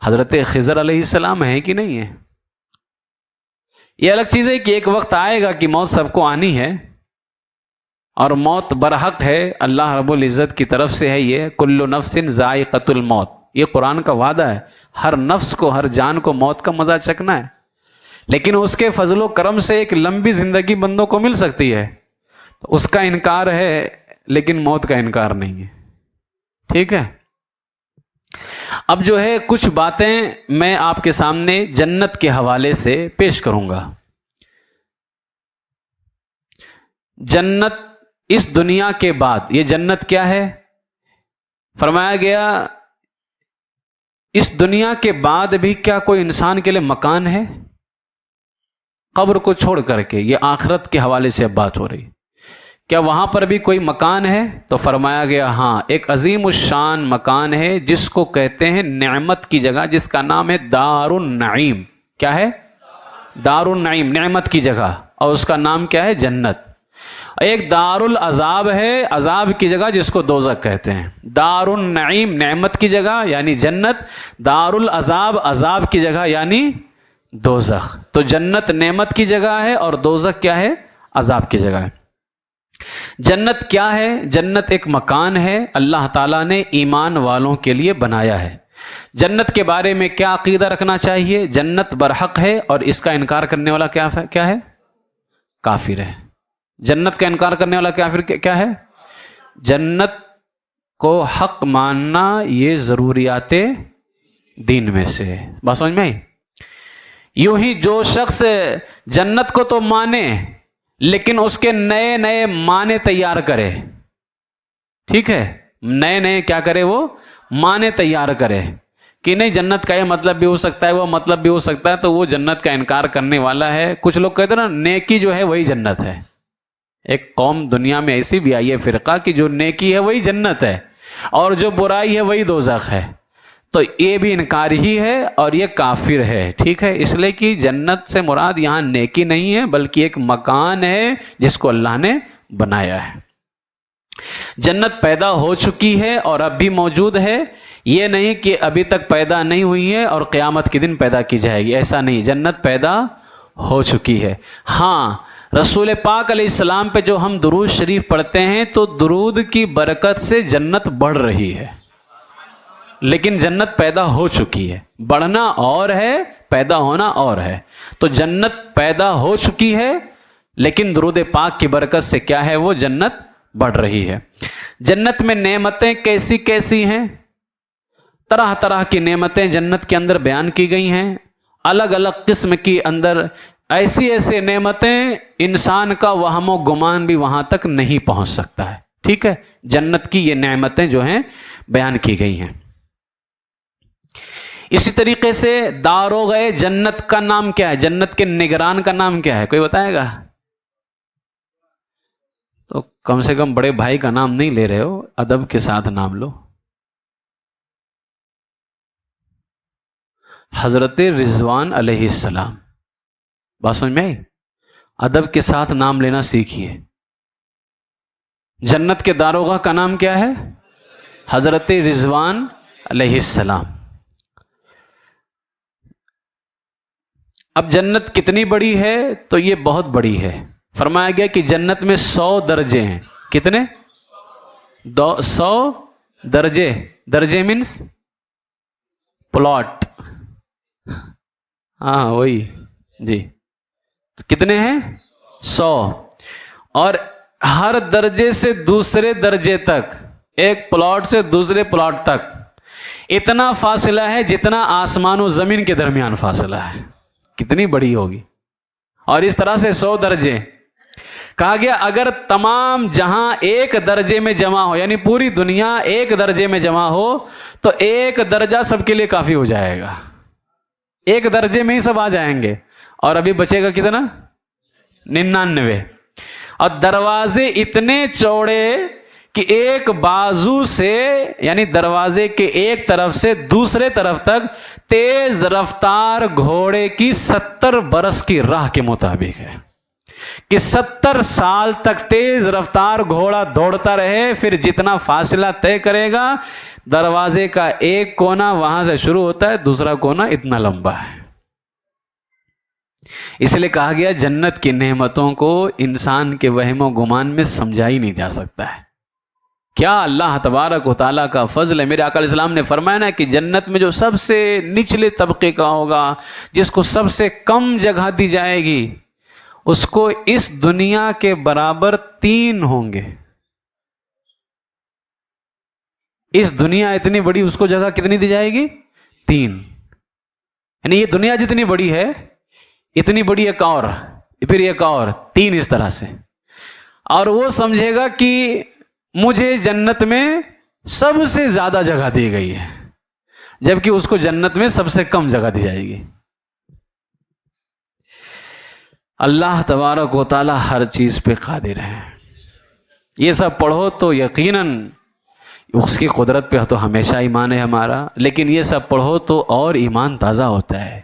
حضرت خضر علیہ السلام ہے کہ نہیں ہے؟ یہ الگ چیز ہے کہ ایک وقت آئے گا کہ موت سب کو آنی ہے، اور موت برحق ہے، اللہ رب العزت کی طرف سے ہے، یہ کل نفس ذائقۃ الموت، یہ قرآن کا وعدہ ہے، ہر نفس کو، ہر جان کو موت کا مزہ چکھنا ہے، لیکن اس کے فضل و کرم سے ایک لمبی زندگی بندوں کو مل سکتی ہے، تو اس کا انکار ہے لیکن موت کا انکار نہیں ہے، ٹھیک ہے۔ اب جو ہے کچھ باتیں میں آپ کے سامنے جنت کے حوالے سے پیش کروں گا۔ جنت اس دنیا کے بعد، یہ جنت کیا ہے؟ فرمایا گیا اس دنیا کے بعد بھی کیا کوئی انسان کے لیے مکان ہے؟ قبر کو چھوڑ کر کے، یہ آخرت کے حوالے سے اب بات ہو رہی، کیا وہاں پر بھی کوئی مکان ہے؟ تو فرمایا گیا ہاں، ایک عظیم الشان مکان ہے جس کو کہتے ہیں نعمت کی جگہ، جس کا نام ہے دار النعیم۔ کیا ہے؟ دار النعیم، نعمت کی جگہ، اور اس کا نام کیا ہے؟ جنت۔ ایک دار العذاب ہے، عذاب کی جگہ، جس کو دوزخ کہتے ہیں۔ دار النعیم نعمت کی جگہ یعنی جنت، دار العذاب عذاب کی جگہ یعنی دوزخ۔ تو جنت نعمت کی جگہ ہے اور دوزخ کیا ہے؟ عذاب کی جگہ ہے۔ جنت کیا ہے؟ جنت ایک مکان ہے، اللہ تعالیٰ نے ایمان والوں کے لیے بنایا ہے۔ جنت کے بارے میں کیا عقیدہ رکھنا چاہیے؟ جنت برحق ہے اور اس کا انکار کرنے والا کیا ہے؟ کافر ہے۔ جنت کا انکار کرنے والا کافر کیا ہے؟ جنت کو حق ماننا یہ ضروریات دین میں سے ہے۔ بات سمجھ میں آئی؟ یوں ہی جو شخص جنت کو تو مانے لیکن اس کے نئے نئے معنی تیار کرے، ٹھیک ہے، نئے نئے کیا کرے؟ وہ معنی تیار کرے کہ نہیں جنت کا یہ مطلب بھی ہو سکتا ہے، وہ مطلب بھی ہو سکتا ہے، تو وہ جنت کا انکار کرنے والا ہے۔ کچھ لوگ کہتے ہیں نا نیکی جو ہے وہی جنت ہے۔ ایک قوم دنیا میں ایسی بھی آئی ہے فرقہ کہ جو نیکی ہے وہی جنت ہے اور جو برائی ہے وہی دوزخ ہے، تو یہ بھی انکار ہی ہے اور یہ کافر ہے، ٹھیک ہے۔ اس لیے کہ جنت سے مراد یہاں نیکی نہیں ہے بلکہ ایک مکان ہے جس کو اللہ نے بنایا ہے۔ جنت پیدا ہو چکی ہے اور اب بھی موجود ہے، یہ نہیں کہ ابھی تک پیدا نہیں ہوئی ہے اور قیامت کے دن پیدا کی جائے گی، ایسا نہیں، جنت پیدا ہو چکی ہے۔ ہاں، رسول پاک علیہ السلام پہ جو ہم درود شریف پڑھتے ہیں تو درود کی برکت سے جنت بڑھ رہی ہے، لیکن جنت پیدا ہو چکی ہے، بڑھنا اور ہے، پیدا ہونا اور ہے۔ تو جنت پیدا ہو چکی ہے لیکن درود پاک کی برکت سے کیا ہے؟ وہ جنت بڑھ رہی ہے۔ جنت میں نعمتیں کیسی کیسی ہیں؟ طرح طرح کی نعمتیں جنت کے اندر بیان کی گئی ہیں، الگ الگ قسم کی اندر ایسی ایسی نعمتیں انسان کا وہم و گمان بھی وہاں تک نہیں پہنچ سکتا ہے، ٹھیک ہے۔ جنت کی یہ نعمتیں جو ہیں بیان کی گئی ہیں۔ اسی طریقے سے داروغ جنت کا نام کیا ہے؟ جنت کے نگران کا نام کیا ہے؟ کوئی بتائے گا؟ تو کم سے کم بڑے بھائی کا نام نہیں لے رہے ہو، ادب کے ساتھ نام لو۔ حضرت رضوان علیہ السلام۔ بات سمجھ میں آئی؟ ادب کے ساتھ نام لینا سیکھیے۔ جنت کے داروغہ کا نام کیا ہے؟ حضرت رضوان علیہ السلام۔ اب جنت کتنی بڑی ہے؟ تو یہ بہت بڑی ہے. فرمایا گیا کہ جنت میں 100 درجے ہیں. کتنے؟ 100 درجے. درجے مینس پلاٹ. ہاں وہی جی. کتنے ہیں؟ 100. اور ہر درجے سے دوسرے درجے تک، ایک پلاٹ سے دوسرے پلاٹ تک اتنا فاصلہ ہے جتنا آسمان و زمین کے درمیان فاصلہ ہے. کتنی بڑی ہوگی. اور اس طرح سے 100 درجے. کہا گیا اگر تمام جہاں ایک درجے میں جمع ہو، یعنی پوری دنیا ایک درجے میں جمع ہو، تو ایک درجہ سب کے لیے کافی ہو جائے گا. ایک درجے میں ہی سب آ جائیں گے. اور ابھی بچے گا کتنا؟ 99. اور دروازے اتنے چوڑے کہ ایک بازو سے، یعنی دروازے کے ایک طرف سے دوسرے طرف تک تیز رفتار گھوڑے کی 70 برس کی راہ کے مطابق ہے. کہ 70 سال تک تیز رفتار گھوڑا دوڑتا رہے، پھر جتنا فاصلہ طے کرے گا، دروازے کا ایک کونا وہاں سے شروع ہوتا ہے، دوسرا کونا اتنا لمبا ہے. اس لیے کہا گیا جنت کی نعمتوں کو انسان کے وہم و گمان میں سمجھا ہی نہیں جا سکتا ہے. کیا اللہ تبارک و تعالیٰ کا فضل ہے. میرے آقا علیہ السلام نے فرمایا نا کہ جنت میں جو سب سے نچلے طبقے کا ہوگا، جس کو سب سے کم جگہ دی جائے گی، اس کو اس دنیا کے برابر 3 ہوں گے. اس دنیا اتنی بڑی، اس کو جگہ کتنی دی جائے گی؟ 3. یعنی یہ دنیا جتنی بڑی ہے اتنی بڑی ایک اور، پھر ایک اور 3 اس طرح سے. اور وہ سمجھے گا کہ مجھے جنت میں سب سے زیادہ جگہ دی گئی ہے، جبکہ اس کو جنت میں سب سے کم جگہ دی جائے گی. اللہ تبارک و تعالی ہر چیز پہ قادر ہے. یہ سب پڑھو تو یقیناً اس کی قدرت پہ تو ہمیشہ ایمان ہے ہمارا، لیکن یہ سب پڑھو تو اور ایمان تازہ ہوتا ہے.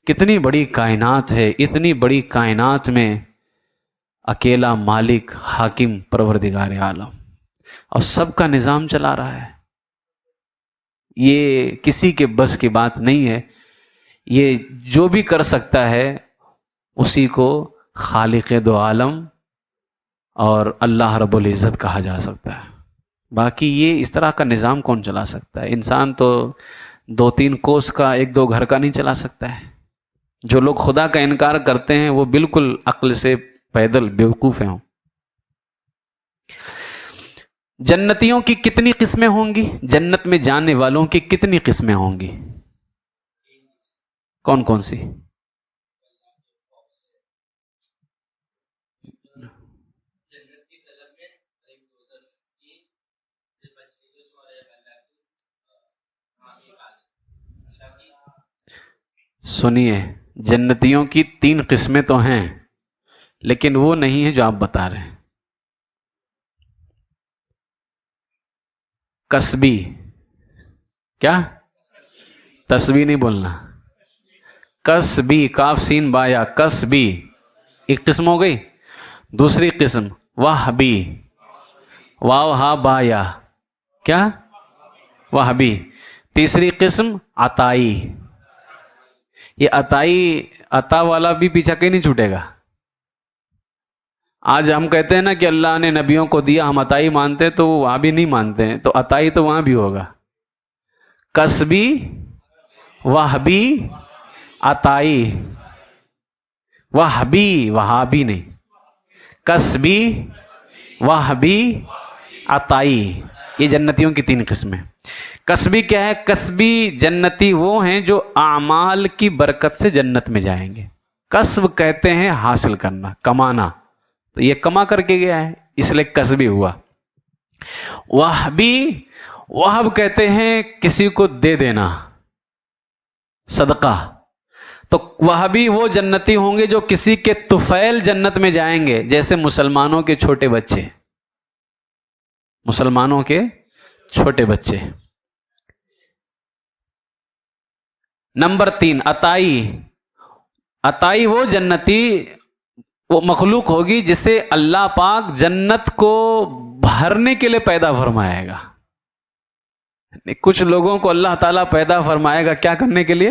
کتنی بڑی کائنات ہے. اتنی بڑی کائنات میں اکیلا مالک، حاکم، پروردگار عالم، اور سب کا نظام چلا رہا ہے. یہ کسی کے بس کی بات نہیں ہے. یہ جو بھی کر سکتا ہے اسی کو خالق دو عالم اور اللہ رب العزت کہا جا سکتا ہے. باقی یہ اس طرح کا نظام کون چلا سکتا ہے؟ انسان تو 2-3 کوس کا 1-2 گھر کا نہیں چلا سکتا ہے. جو لوگ خدا کا انکار کرتے ہیں وہ بالکل عقل سے پیدل بیوقوف ہیں. جنتیوں کی کتنی قسمیں ہوں گی؟ جنت میں جانے والوں کی کتنی قسمیں ہوں گی؟ کون کون سی؟ سنیے، جنتیوں کی 3 قسمیں تو ہیں، لیکن وہ نہیں ہے جو آپ بتا رہے ہیں. کسبی. کیا؟ تسبی نہیں بولنا، کسبی، کاف سین با یا. کسبی ایک قسم ہو گئی. دوسری قسم وہبی، واو ہا با یا. کیا؟ وہبی. تیسری قسم عطائی. یہ عطا والا بھی پیچھا کہیں نہیں چھوٹے گا. آج ہم کہتے ہیں نا کہ اللہ نے نبیوں کو دیا، ہم عطائی مانتے ہیں، تو وہ وہاں بھی نہیں مانتے ہیں، تو عطائی تو وہاں بھی ہوگا. کسبی، وہبی، عطائی. وہبی، وہابی نہیں. کسبی، وہبی، عطائی. یہ جنتیوں کی 3 قسمیں. کسبی کیا ہے؟ کسبی جنتی وہ ہیں جو اعمال کی برکت سے جنت میں جائیں گے. کسب کہتے ہیں حاصل کرنا، کمانا. تو یہ کما کر کے گیا ہے، اس لیے کسبی ہوا. وہبی، وہب کہتے ہیں کسی کو دے دینا، صدقہ. تو وہبی وہ جنتی ہوں گے جو کسی کے طفیل جنت میں جائیں گے، جیسے مسلمانوں کے چھوٹے بچے. مسلمانوں کے چھوٹے بچے. نمبر 3 عطائی. عطائی وہ جنتی، وہ مخلوق ہوگی جسے اللہ پاک جنت کو بھرنے کے لیے پیدا فرمائے گا. کچھ لوگوں کو اللہ تعالیٰ پیدا فرمائے گا کیا کرنے کے لیے؟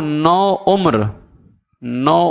9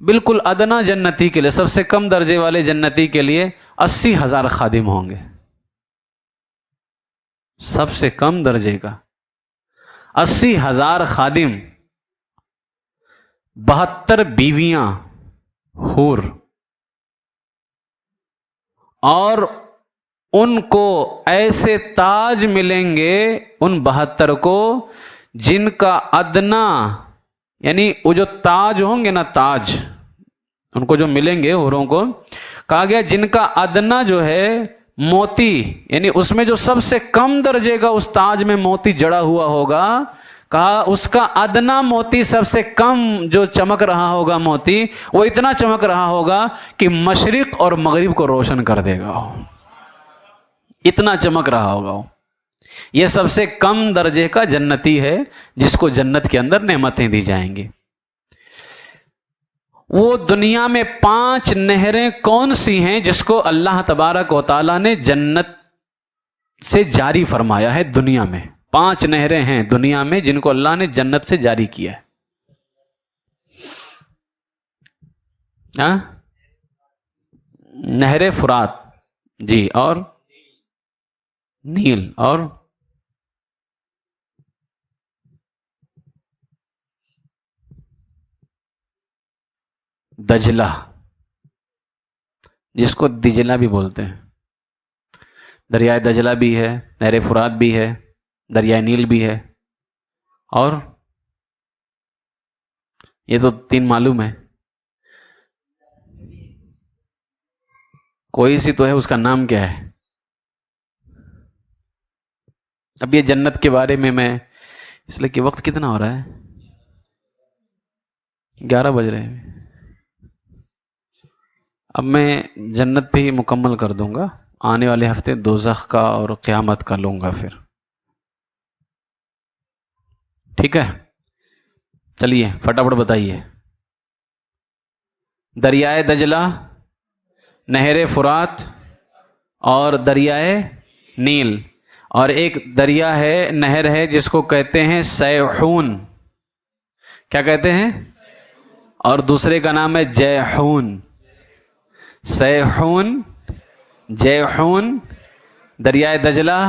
بالکل ادنا جنتی کے لیے، سب سے کم درجے والے جنتی کے لیے 80,000 خادم ہوں گے، سب سے کم درجے کا 80,000 خادم، 72 بیویاں حور، اور ان کو ایسے تاج ملیں گے ان 72 کو جن کا ادنا، یعنی وہ جو تاج ہوں گے نا، تاج ان کو جو ملیں گے حوروں کو، کہا گیا جن کا ادنا جو ہے موتی، یعنی اس میں جو سب سے کم درجے کا اس تاج میں موتی جڑا ہوا ہوگا، کہا اس کا ادنا موتی سب سے کم جو چمک رہا ہوگا موتی، وہ اتنا چمک رہا ہوگا کہ مشرق اور مغرب کو روشن کر دے گا، اتنا چمک رہا ہوگا۔ یہ سب سے کم درجے کا جنتی ہے جس کو جنت کے اندر نعمتیں دی جائیں گی۔ وہ دنیا میں 5 نہریں کون سی ہیں جس کو اللہ تبارک و تعالیٰ نے جنت سے جاری فرمایا ہے؟ دنیا میں 5 نہریں ہیں دنیا میں جن کو اللہ نے جنت سے جاری کیا ہے۔ نہر فرات، جی، اور نیل، اور دجلہ، جس کو دجلہ بھی بولتے ہیں۔ دریائے دجلہ بھی ہے، نہر فرات بھی ہے، دریائے نیل بھی ہے، اور یہ تو 3 معلوم ہے، کوئی سی تو ہے، اس کا نام کیا ہے؟ اب یہ جنت کے بارے میں اس لیے کہ وقت کتنا ہو رہا ہے؟ 11 بج رہے ہیں۔ اب میں جنت پہ ہی مکمل کر دوں گا، آنے والے ہفتے دوزخ کا اور قیامت کا لوں گا پھر، ٹھیک ہے؟ چلیے فٹافٹ بتائیے۔ دریائے دجلہ، نہر فرات اور دریائے نیل، اور ایک دریا ہے، نہر ہے جس کو کہتے ہیں سیحون، کیا کہتے ہیں؟ اور دوسرے کا نام ہے جیحون۔ سیحون، جیحون، دریائے دجلہ،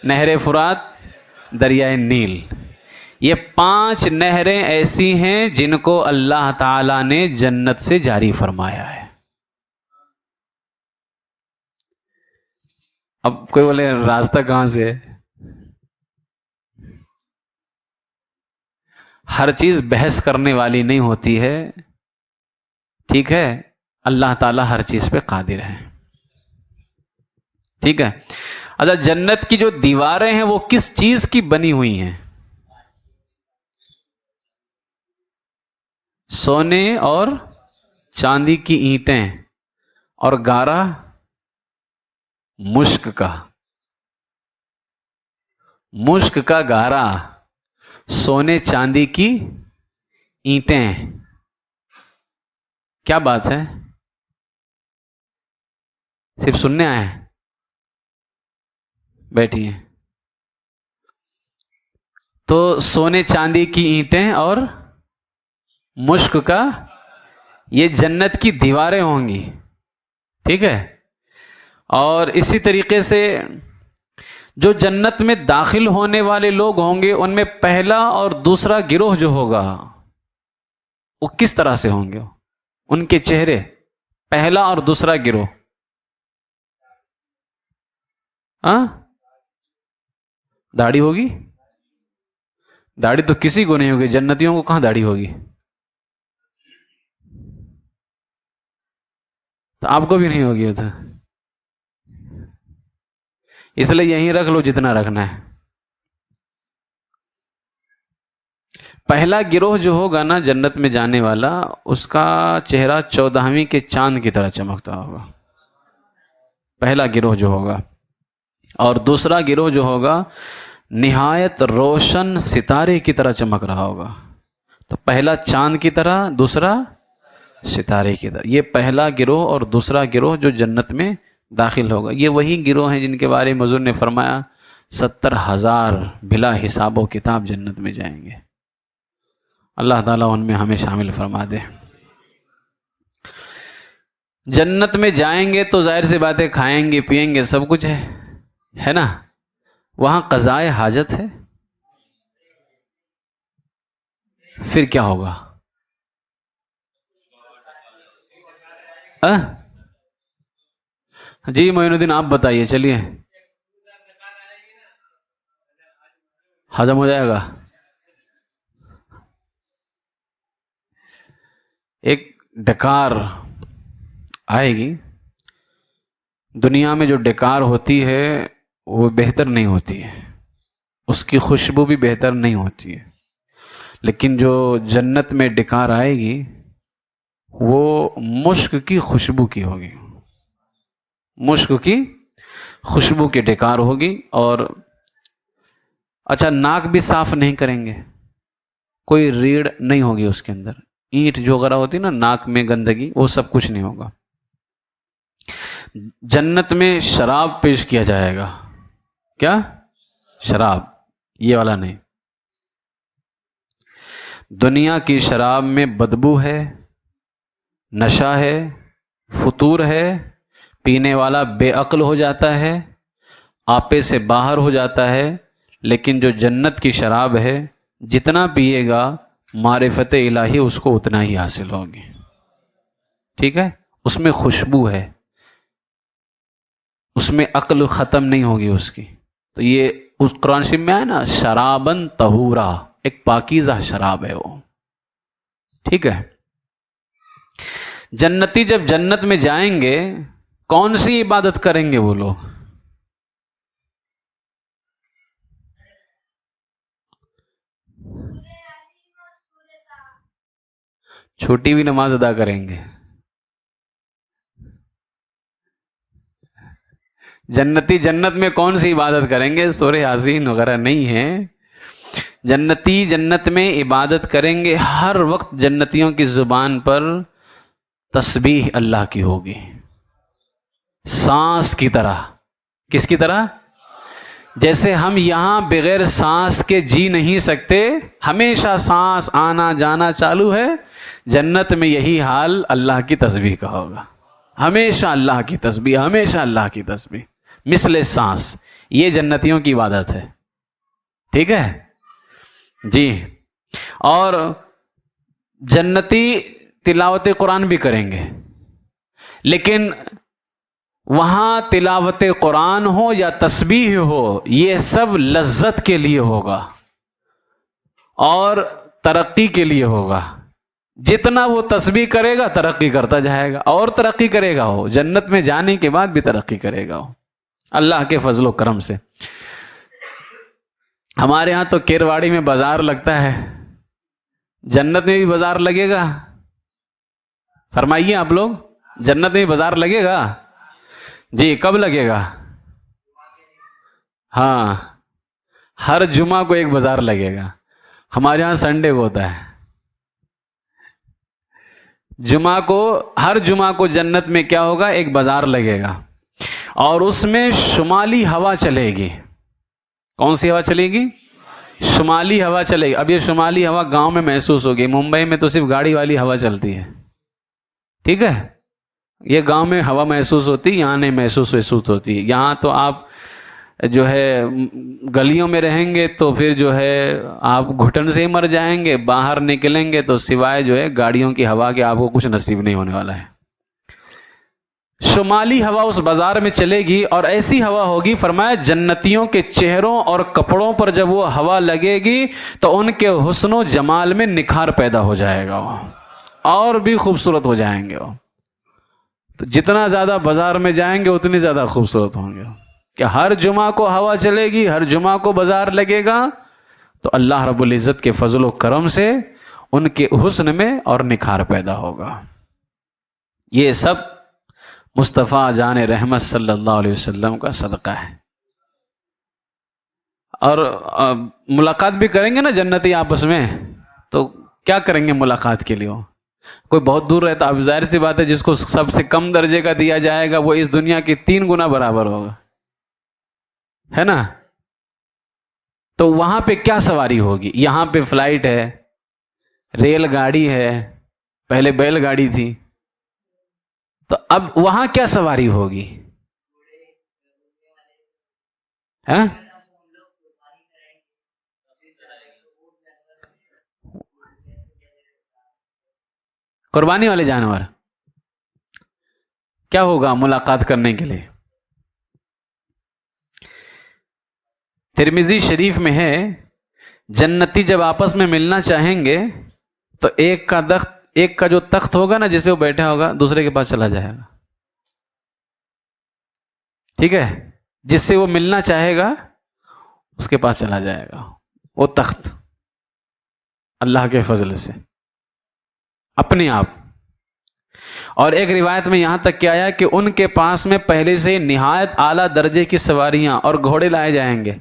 نہر فرات، دریائے نیل، یہ 5 نہریں ایسی ہیں جن کو اللہ تعالیٰ نے جنت سے جاری فرمایا ہے۔ اب کوئی بولے راستہ کہاں سے ہے؟ ہر چیز بحث کرنے والی نہیں ہوتی ہے، ٹھیک ہے؟ اللہ تعالیٰ ہر چیز پہ قادر ہے، ٹھیک ہے؟ اچھا، جنت کی جو دیواریں ہیں وہ کس چیز کی بنی ہوئی ہیں؟ سونے اور چاندی کی اینٹیں، اور گارا مشک کا، مشک کا گارا، سونے چاندی کی اینٹیں، کیا بات ہے؟ صرف سننے آئے ہیں؟ بیٹھیے۔ تو سونے چاندی کی اینٹیں اور مشک کا، یہ جنت کی دیواریں ہوں گی، ٹھیک ہے؟ اور اسی طریقے سے جو جنت میں داخل ہونے والے لوگ ہوں گے ان میں پہلا اور دوسرا گروہ جو ہوگا وہ کس طرح سے ہوں گے؟ ان کے چہرے، پہلا اور دوسرا گروہ، داڑھی ہوگی؟ داڑھی تو کسی کو نہیں ہوگی، جنتیوں کو کہاں داڑھی ہوگی؟ تو آپ کو بھی نہیں ہوگی، وہ تو اس لیے یہیں رکھ لو جتنا رکھنا ہے۔ پہلا گروہ جو ہوگا نا جنت میں جانے والا، اس کا چہرہ 14ویں کے چاند کی طرح چمکتا ہوگا، پہلا گروہ جو ہوگا۔ اور دوسرا گروہ جو ہوگا نہایت روشن ستارے کی طرح چمک رہا ہوگا۔ تو پہلا چاند کی طرح، دوسرا ستارے کی طرح، یہ پہلا گروہ اور دوسرا گروہ جو جنت میں داخل ہوگا۔ یہ وہی گروہ ہیں جن کے بارے میں حضور نے فرمایا 70,000 بلا حساب و کتاب جنت میں جائیں گے۔ اللہ تعالیٰ ان میں ہمیں شامل فرما دے۔ جنت میں جائیں گے تو ظاہر سی باتیں کھائیں گے پیئیں گے سب کچھ ہے نا. وہاں قضائے حاجت ہے. پھر کیا ہوگا؟ جی معین الدین آپ بتائیے. چلیے ہضم ہو جائے گا. ایک ڈکار آئے گی دنیا میں. جو ڈکار ہوتی ہے وہ بہتر نہیں ہوتی ہے، اس کی خوشبو بھی بہتر نہیں ہوتی ہے. لیکن جو جنت میں ڈکار آئے گی وہ مشک کی خوشبو کی ہوگی. مشک کی خوشبو کی ڈکار ہوگی. اور اچھا ناک بھی صاف نہیں کریں گے، کوئی ریڑھ نہیں ہوگی اس کے اندر. اینٹ جو وغیرہ ہوتی ہے نا ناک میں گندگی، وہ سب کچھ نہیں ہوگا. جنت میں شراب پیش کیا جائے گا. کیا؟ شراب. یہ والا نہیں. دنیا کی شراب میں بدبو ہے، نشہ ہے، فطور ہے، پینے والا بے عقل ہو جاتا ہے، آپے سے باہر ہو جاتا ہے. لیکن جو جنت کی شراب ہے جتنا پیے گا معرفت الہی اس کو اتنا ہی حاصل ہوگی. ٹھیک ہے. اس میں خوشبو ہے، اس میں عقل ختم نہیں ہوگی اس کی. تو یہ اس قرآن شریف میں ہے نا شرابن طہورا، ایک پاکیزہ شراب ہے وہ. ٹھیک ہے. جنتی جب جنت میں جائیں گے کون سی عبادت کریں گے وہ لوگ؟ چھوٹی بھی نماز ادا کریں گے. جنتی جنت میں کون سی عبادت کریں گے؟ سورہ یاسین وغیرہ نہیں ہے. جنتی جنت میں عبادت کریں گے. ہر وقت جنتیوں کی زبان پر تسبیح اللہ کی ہوگی، سانس کی طرح. کس کی طرح؟ جیسے ہم یہاں بغیر سانس کے جی نہیں سکتے، ہمیشہ سانس آنا جانا چالو ہے. جنت میں یہی حال اللہ کی تسبیح کا ہوگا. ہمیشہ اللہ کی تسبیح، ہمیشہ اللہ کی تسبیح، مثل سانس. یہ جنتیوں کی عبادت ہے. ٹھیک ہے جی. اور جنتی تلاوت قرآن بھی کریں گے، لیکن وہاں تلاوت قرآن ہو یا تسبیح ہو یہ سب لذت کے لیے ہوگا اور ترقی کے لیے ہوگا. جتنا وہ تسبیح کرے گا ترقی کرتا جائے گا اور ترقی کرے گا. وہ جنت میں جانے کے بعد بھی ترقی کرے گا وہ اللہ کے فضل و کرم سے. ہمارے ہاں تو کیرواڑی میں بازار لگتا ہے، جنت میں بھی بازار لگے گا؟ فرمائیے آپ لوگ، جنت میں بھی بازار لگے گا؟ جی کب لگے گا؟ ہاں ہر جمعہ کو ایک بازار لگے گا. ہمارے ہاں سنڈے کو ہوتا ہے. جمعہ کو، ہر جمعہ کو جنت میں کیا ہوگا؟ ایک بازار لگے گا اور اس میں شمالی ہوا چلے گی. کون سی ہوا چلے گی؟ شمالی ہوا چلے گی. اب یہ شمالی ہوا گاؤں میں محسوس ہوگی، ممبئی میں تو صرف گاڑی والی ہوا چلتی ہے. ٹھیک ہے. یہ گاؤں میں ہوا محسوس ہوتی، یہاں نہیں محسوس ہوتی. یہاں تو آپ جو ہے گلیوں میں رہیں گے تو پھر جو ہے آپ گھٹن سے ہی مر جائیں گے. باہر نکلیں گے تو سوائے جو ہے گاڑیوں کی ہوا کے آپ کو کچھ نصیب نہیں ہونے والا ہے. شمالی ہوا اس بازار میں چلے گی اور ایسی ہوا ہوگی، فرمایا جنتیوں کے چہروں اور کپڑوں پر جب وہ ہوا لگے گی تو ان کے حسن و جمال میں نکھار پیدا ہو جائے گا، وہ اور بھی خوبصورت ہو جائیں گے. وہ تو جتنا زیادہ بازار میں جائیں گے اتنی زیادہ خوبصورت ہوں گے. کہ ہر جمعہ کو ہوا چلے گی، ہر جمعہ کو بازار لگے گا، تو اللہ رب العزت کے فضل و کرم سے ان کے حسن میں اور نکھار پیدا ہوگا. یہ سب مصطفیٰ جان رحمت صلی اللہ علیہ وسلم کا صدقہ ہے. اور ملاقات بھی کریں گے نا جنتی آپس میں، تو کیا کریں گے ملاقات کے لیے؟ کوئی بہت دور رہتا، اب ظاہر سی بات ہے جس کو سب سے کم درجے کا دیا جائے گا وہ اس دنیا کی 3 گنا برابر ہوگا، ہے نا. تو وہاں پہ کیا سواری ہوگی؟ یہاں پہ فلائٹ ہے، ریل گاڑی ہے، پہلے بیل گاڑی تھی. تو اب وہاں کیا سواری ہوگی؟ ہاں؟ قربانی والے جانور کیا ہوگا ملاقات کرنے کے لیے؟ ترمذی شریف میں ہے جنتی جب آپس میں ملنا چاہیں گے تو ایک کا جو تخت ہوگا نا جس پہ وہ بیٹھا ہوگا دوسرے کے پاس چلا جائے گا، ٹھیک ہے؟ جس سے وہ ملنا چاہے گا اس کے پاس چلا جائے گا وہ تخت، اللہ کے فضل سے اپنے آپ۔ اور ایک روایت میں یہاں تک کہ آیا کہ ان کے پاس میں پہلے سے نہایت اعلیٰ درجے کی سواریاں اور گھوڑے لائے جائیں گے،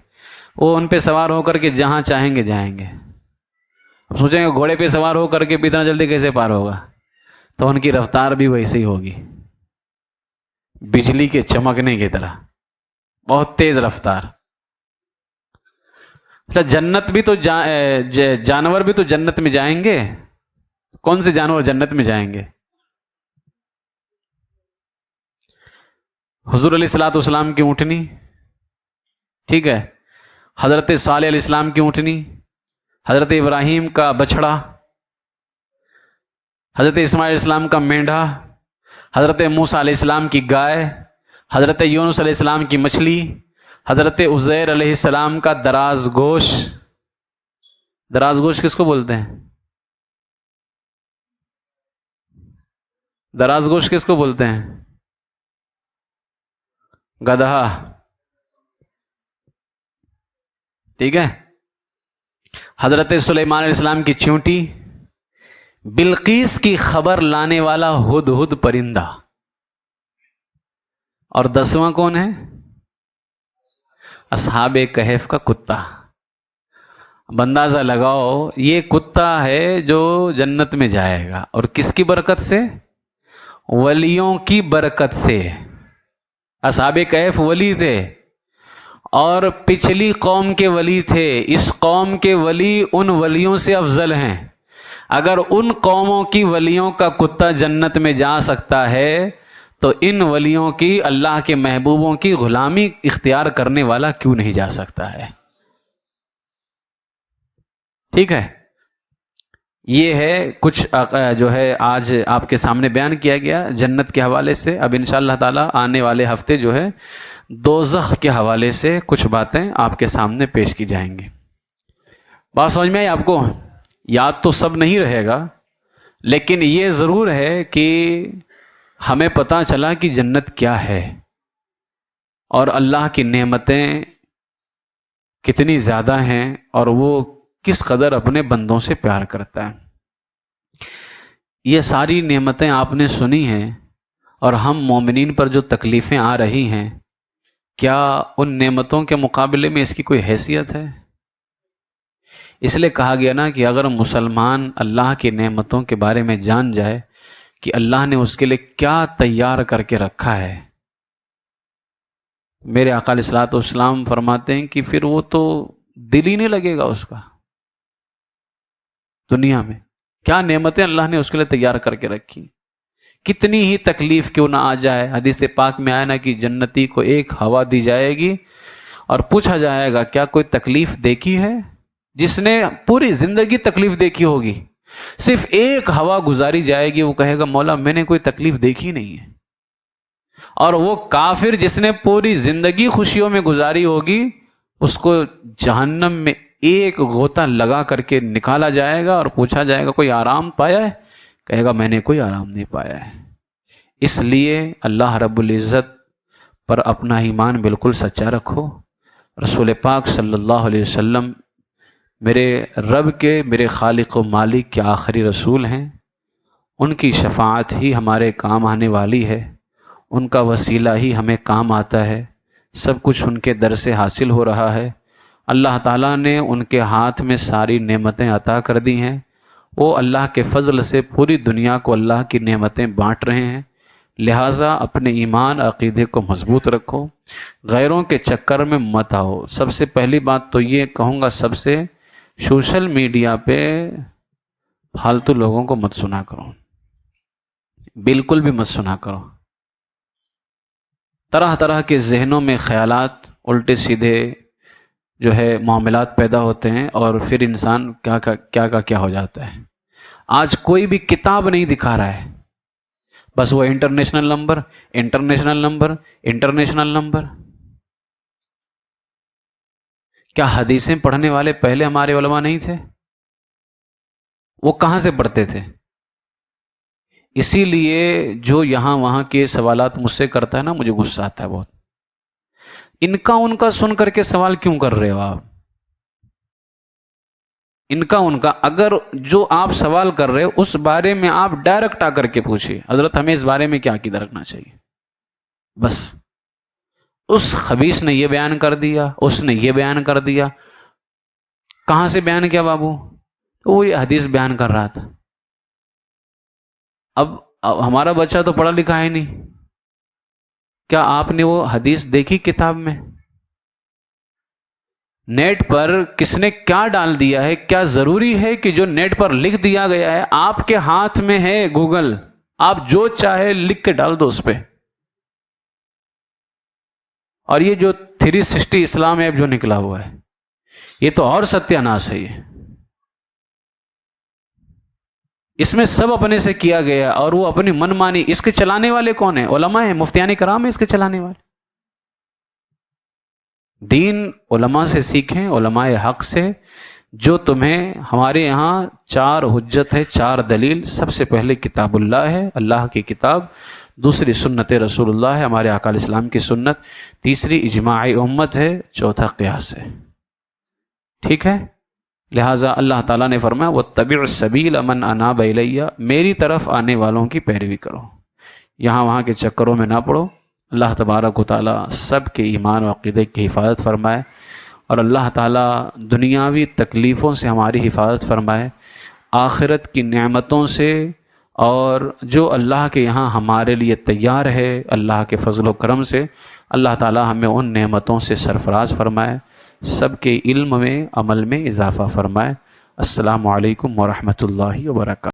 وہ ان پہ سوار ہو کر کے جہاں چاہیں گے جائیں گے۔ سوچیں گے گھوڑے پہ سوار ہو کر کے اتنا جلدی کیسے پار ہوگا؟ تو ان کی رفتار بھی ویسے ہی ہوگی، بجلی کے چمکنے کی طرح، بہت تیز رفتار۔ اچھا، جنت بھی تو جانور بھی تو جنت میں جائیں گے، کون سے جانور جنت میں جائیں گے؟ حضور علیہ الصلوۃ والسلام کی اونٹنی، ٹھیک ہے، حضرت صالح علیہ السلام کی اونٹنی، حضرت ابراہیم کا بچھڑا، حضرت اسماعیل علیہ السلام کا مینڈھا، حضرت موسیٰ علیہ السلام کی گائے، حضرت یونس علیہ السلام کی مچھلی، حضرت عزیر علیہ السلام کا دراز گوش۔ دراز گوش کس کو بولتے ہیں؟ دراز گوش کس کو بولتے ہیں؟ گدھا، ٹھیک ہے۔ حضرت سلیمان علیہ السلام کی چونٹی، بلقیس کی خبر لانے والا ہدہد پرندہ، اور 10واں کون ہے؟ اصحاب کہف کا کتا۔ اندازہ لگاؤ یہ کتا ہے جو جنت میں جائے گا، اور کس کی برکت سے؟ ولیوں کی برکت سے۔ اصحاب کہف ولی تھے اور پچھلی قوم کے ولی تھے، اس قوم کے ولی ان ولیوں سے افضل ہیں۔ اگر ان قوموں کی ولیوں کا کتا جنت میں جا سکتا ہے تو ان ولیوں کی، اللہ کے محبوبوں کی غلامی اختیار کرنے والا کیوں نہیں جا سکتا ہے؟ ٹھیک ہے، یہ ہے کچھ جو ہے آج آپ کے سامنے بیان کیا گیا جنت کے حوالے سے۔ اب انشاءاللہ تعالی آنے والے ہفتے جو ہے دوزخ کے حوالے سے کچھ باتیں آپ کے سامنے پیش کی جائیں گی۔ بات سمجھ میں آئی آپ کو؟ یاد تو سب نہیں رہے گا، لیکن یہ ضرور ہے کہ ہمیں پتہ چلا کہ جنت کیا ہے اور اللہ کی نعمتیں کتنی زیادہ ہیں اور وہ کس قدر اپنے بندوں سے پیار کرتا ہے۔ یہ ساری نعمتیں آپ نے سنی ہیں، اور ہم مومنین پر جو تکلیفیں آ رہی ہیں، کیا ان نعمتوں کے مقابلے میں اس کی کوئی حیثیت ہے؟ اس لیے کہا گیا نا کہ اگر مسلمان اللہ کی نعمتوں کے بارے میں جان جائے کہ اللہ نے اس کے لیے کیا تیار کر کے رکھا ہے، میرے آقا علیہ الصلوۃ والسلام فرماتے ہیں کہ پھر وہ تو دل ہی نہیں لگے گا اس کا دنیا میں، کیا نعمتیں اللہ نے اس کے لیے تیار کر کے رکھی۔ کتنی ہی تکلیف کیوں نہ آ جائے، حدیث پاک میں آیا نا کہ جنتی کو ایک ہوا دی جائے گی اور پوچھا جائے گا کیا کوئی تکلیف دیکھی ہے؟ جس نے پوری زندگی تکلیف دیکھی ہوگی، صرف ایک ہوا گزاری جائے گی، وہ کہے گا مولا میں نے کوئی تکلیف دیکھی نہیں ہے۔ اور وہ کافر جس نے پوری زندگی خوشیوں میں گزاری ہوگی، اس کو جہنم میں ایک غوطہ لگا کر کے نکالا جائے گا اور پوچھا جائے گا کوئی آرام پایا ہے؟ کہے گا میں نے کوئی آرام نہیں پایا ہے۔ اس لیے اللہ رب العزت پر اپنا ایمان بالکل سچا رکھو۔ رسول پاک صلی اللہ علیہ وسلم میرے رب کے، میرے خالق و مالک کے آخری رسول ہیں، ان کی شفاعت ہی ہمارے کام آنے والی ہے، ان کا وسیلہ ہی ہمیں کام آتا ہے، سب کچھ ان کے در سے حاصل ہو رہا ہے۔ اللہ تعالیٰ نے ان کے ہاتھ میں ساری نعمتیں عطا کر دی ہیں، وہ اللہ کے فضل سے پوری دنیا کو اللہ کی نعمتیں بانٹ رہے ہیں۔ لہٰذا اپنے ایمان عقیدے کو مضبوط رکھو، غیروں کے چکر میں مت آؤ۔ سب سے پہلی بات تو یہ کہوں گا سب سے، سوشل میڈیا پہ فالتو لوگوں کو مت سنا کرو، بالکل بھی مت سنا کرو۔ طرح طرح کے ذہنوں میں خیالات الٹے سیدھے جو ہے معاملات پیدا ہوتے ہیں، اور پھر انسان کیا ہو جاتا ہے۔ آج کوئی بھی کتاب نہیں دکھا رہا ہے، بس وہ international number, international number, international number. کیا حدیثیں پڑھنے والے پہلے ہمارے علماء نہیں تھے؟ وہ کہاں سے پڑھتے تھے؟ اسی لیے جو یہاں وہاں کے سوالات مجھ سے کرتا ہے نا، مجھے غصہ آتا ہے بہت۔ ان کا سن کر کے سوال کیوں کر رہے ہو آپ؟ ان کا اگر جو آپ سوال کر رہے ہو اس بارے میں آپ ڈائریکٹ آ کر کے پوچھیے، حضرت ہمیں اس بارے میں کیا عقیدہ رکھنا چاہیے، بس۔ اس خبیث نے یہ بیان کر دیا، اس نے یہ بیان کر دیا۔ کہاں سے بیان کیا بابو؟ تو وہ یہ حدیث بیان کر رہا تھا۔ اب ہمارا بچہ تو پڑھا لکھا ہے نہیں، کیا آپ نے وہ حدیث دیکھی کتاب میں؟ نیٹ پر کس نے کیا ڈال دیا ہے؟ کیا ضروری ہے کہ جو نیٹ پر لکھ دیا گیا ہے آپ کے ہاتھ میں ہے گوگل، آپ جو چاہے لکھ کے ڈال دو اس پہ؟ اور یہ جو 360 اسلام ایپ جو نکلا ہوا ہے، یہ تو اور ستیہ ناش ہے۔ یہ اس میں سب اپنے سے کیا گیا، اور وہ اپنی من مانی۔ اس کے چلانے والے کون ہیں؟ علماء ہیں، مفتیان کرام ہیں اس کے چلانے والے۔ دین علماء سے سیکھیں، علماء حق سے۔ جو تمہیں ہمارے یہاں 4 حجت ہے، 4 دلیل۔ سب سے پہلے کتاب اللہ ہے، اللہ کی کتاب۔ دوسری سنت رسول اللہ ہے، ہمارے آقا علیہ السلام کی سنت۔ تیسری اجماع امت ہے۔ چوتھا قیاس ہے، ٹھیک ہے؟ لہٰذا اللہ تعالیٰ نے فرمایا واتبع السبیل من اناب الی، میری طرف آنے والوں کی پیروی کرو، یہاں وہاں کے چکروں میں نہ پڑو۔ اللہ تبارک و تعالیٰ سب کے ایمان و عقیدے کی حفاظت فرمائے، اور اللہ تعالیٰ دنیاوی تکلیفوں سے ہماری حفاظت فرمائے، آخرت کی نعمتوں سے، اور جو اللہ کے یہاں ہمارے لیے تیار ہے اللہ کے فضل و کرم سے، اللہ تعالیٰ ہمیں ان نعمتوں سے سرفراز فرمائے، سب کے علم میں عمل میں اضافہ فرمائے۔ السلام علیکم ورحمۃ اللہ وبرکاتہ۔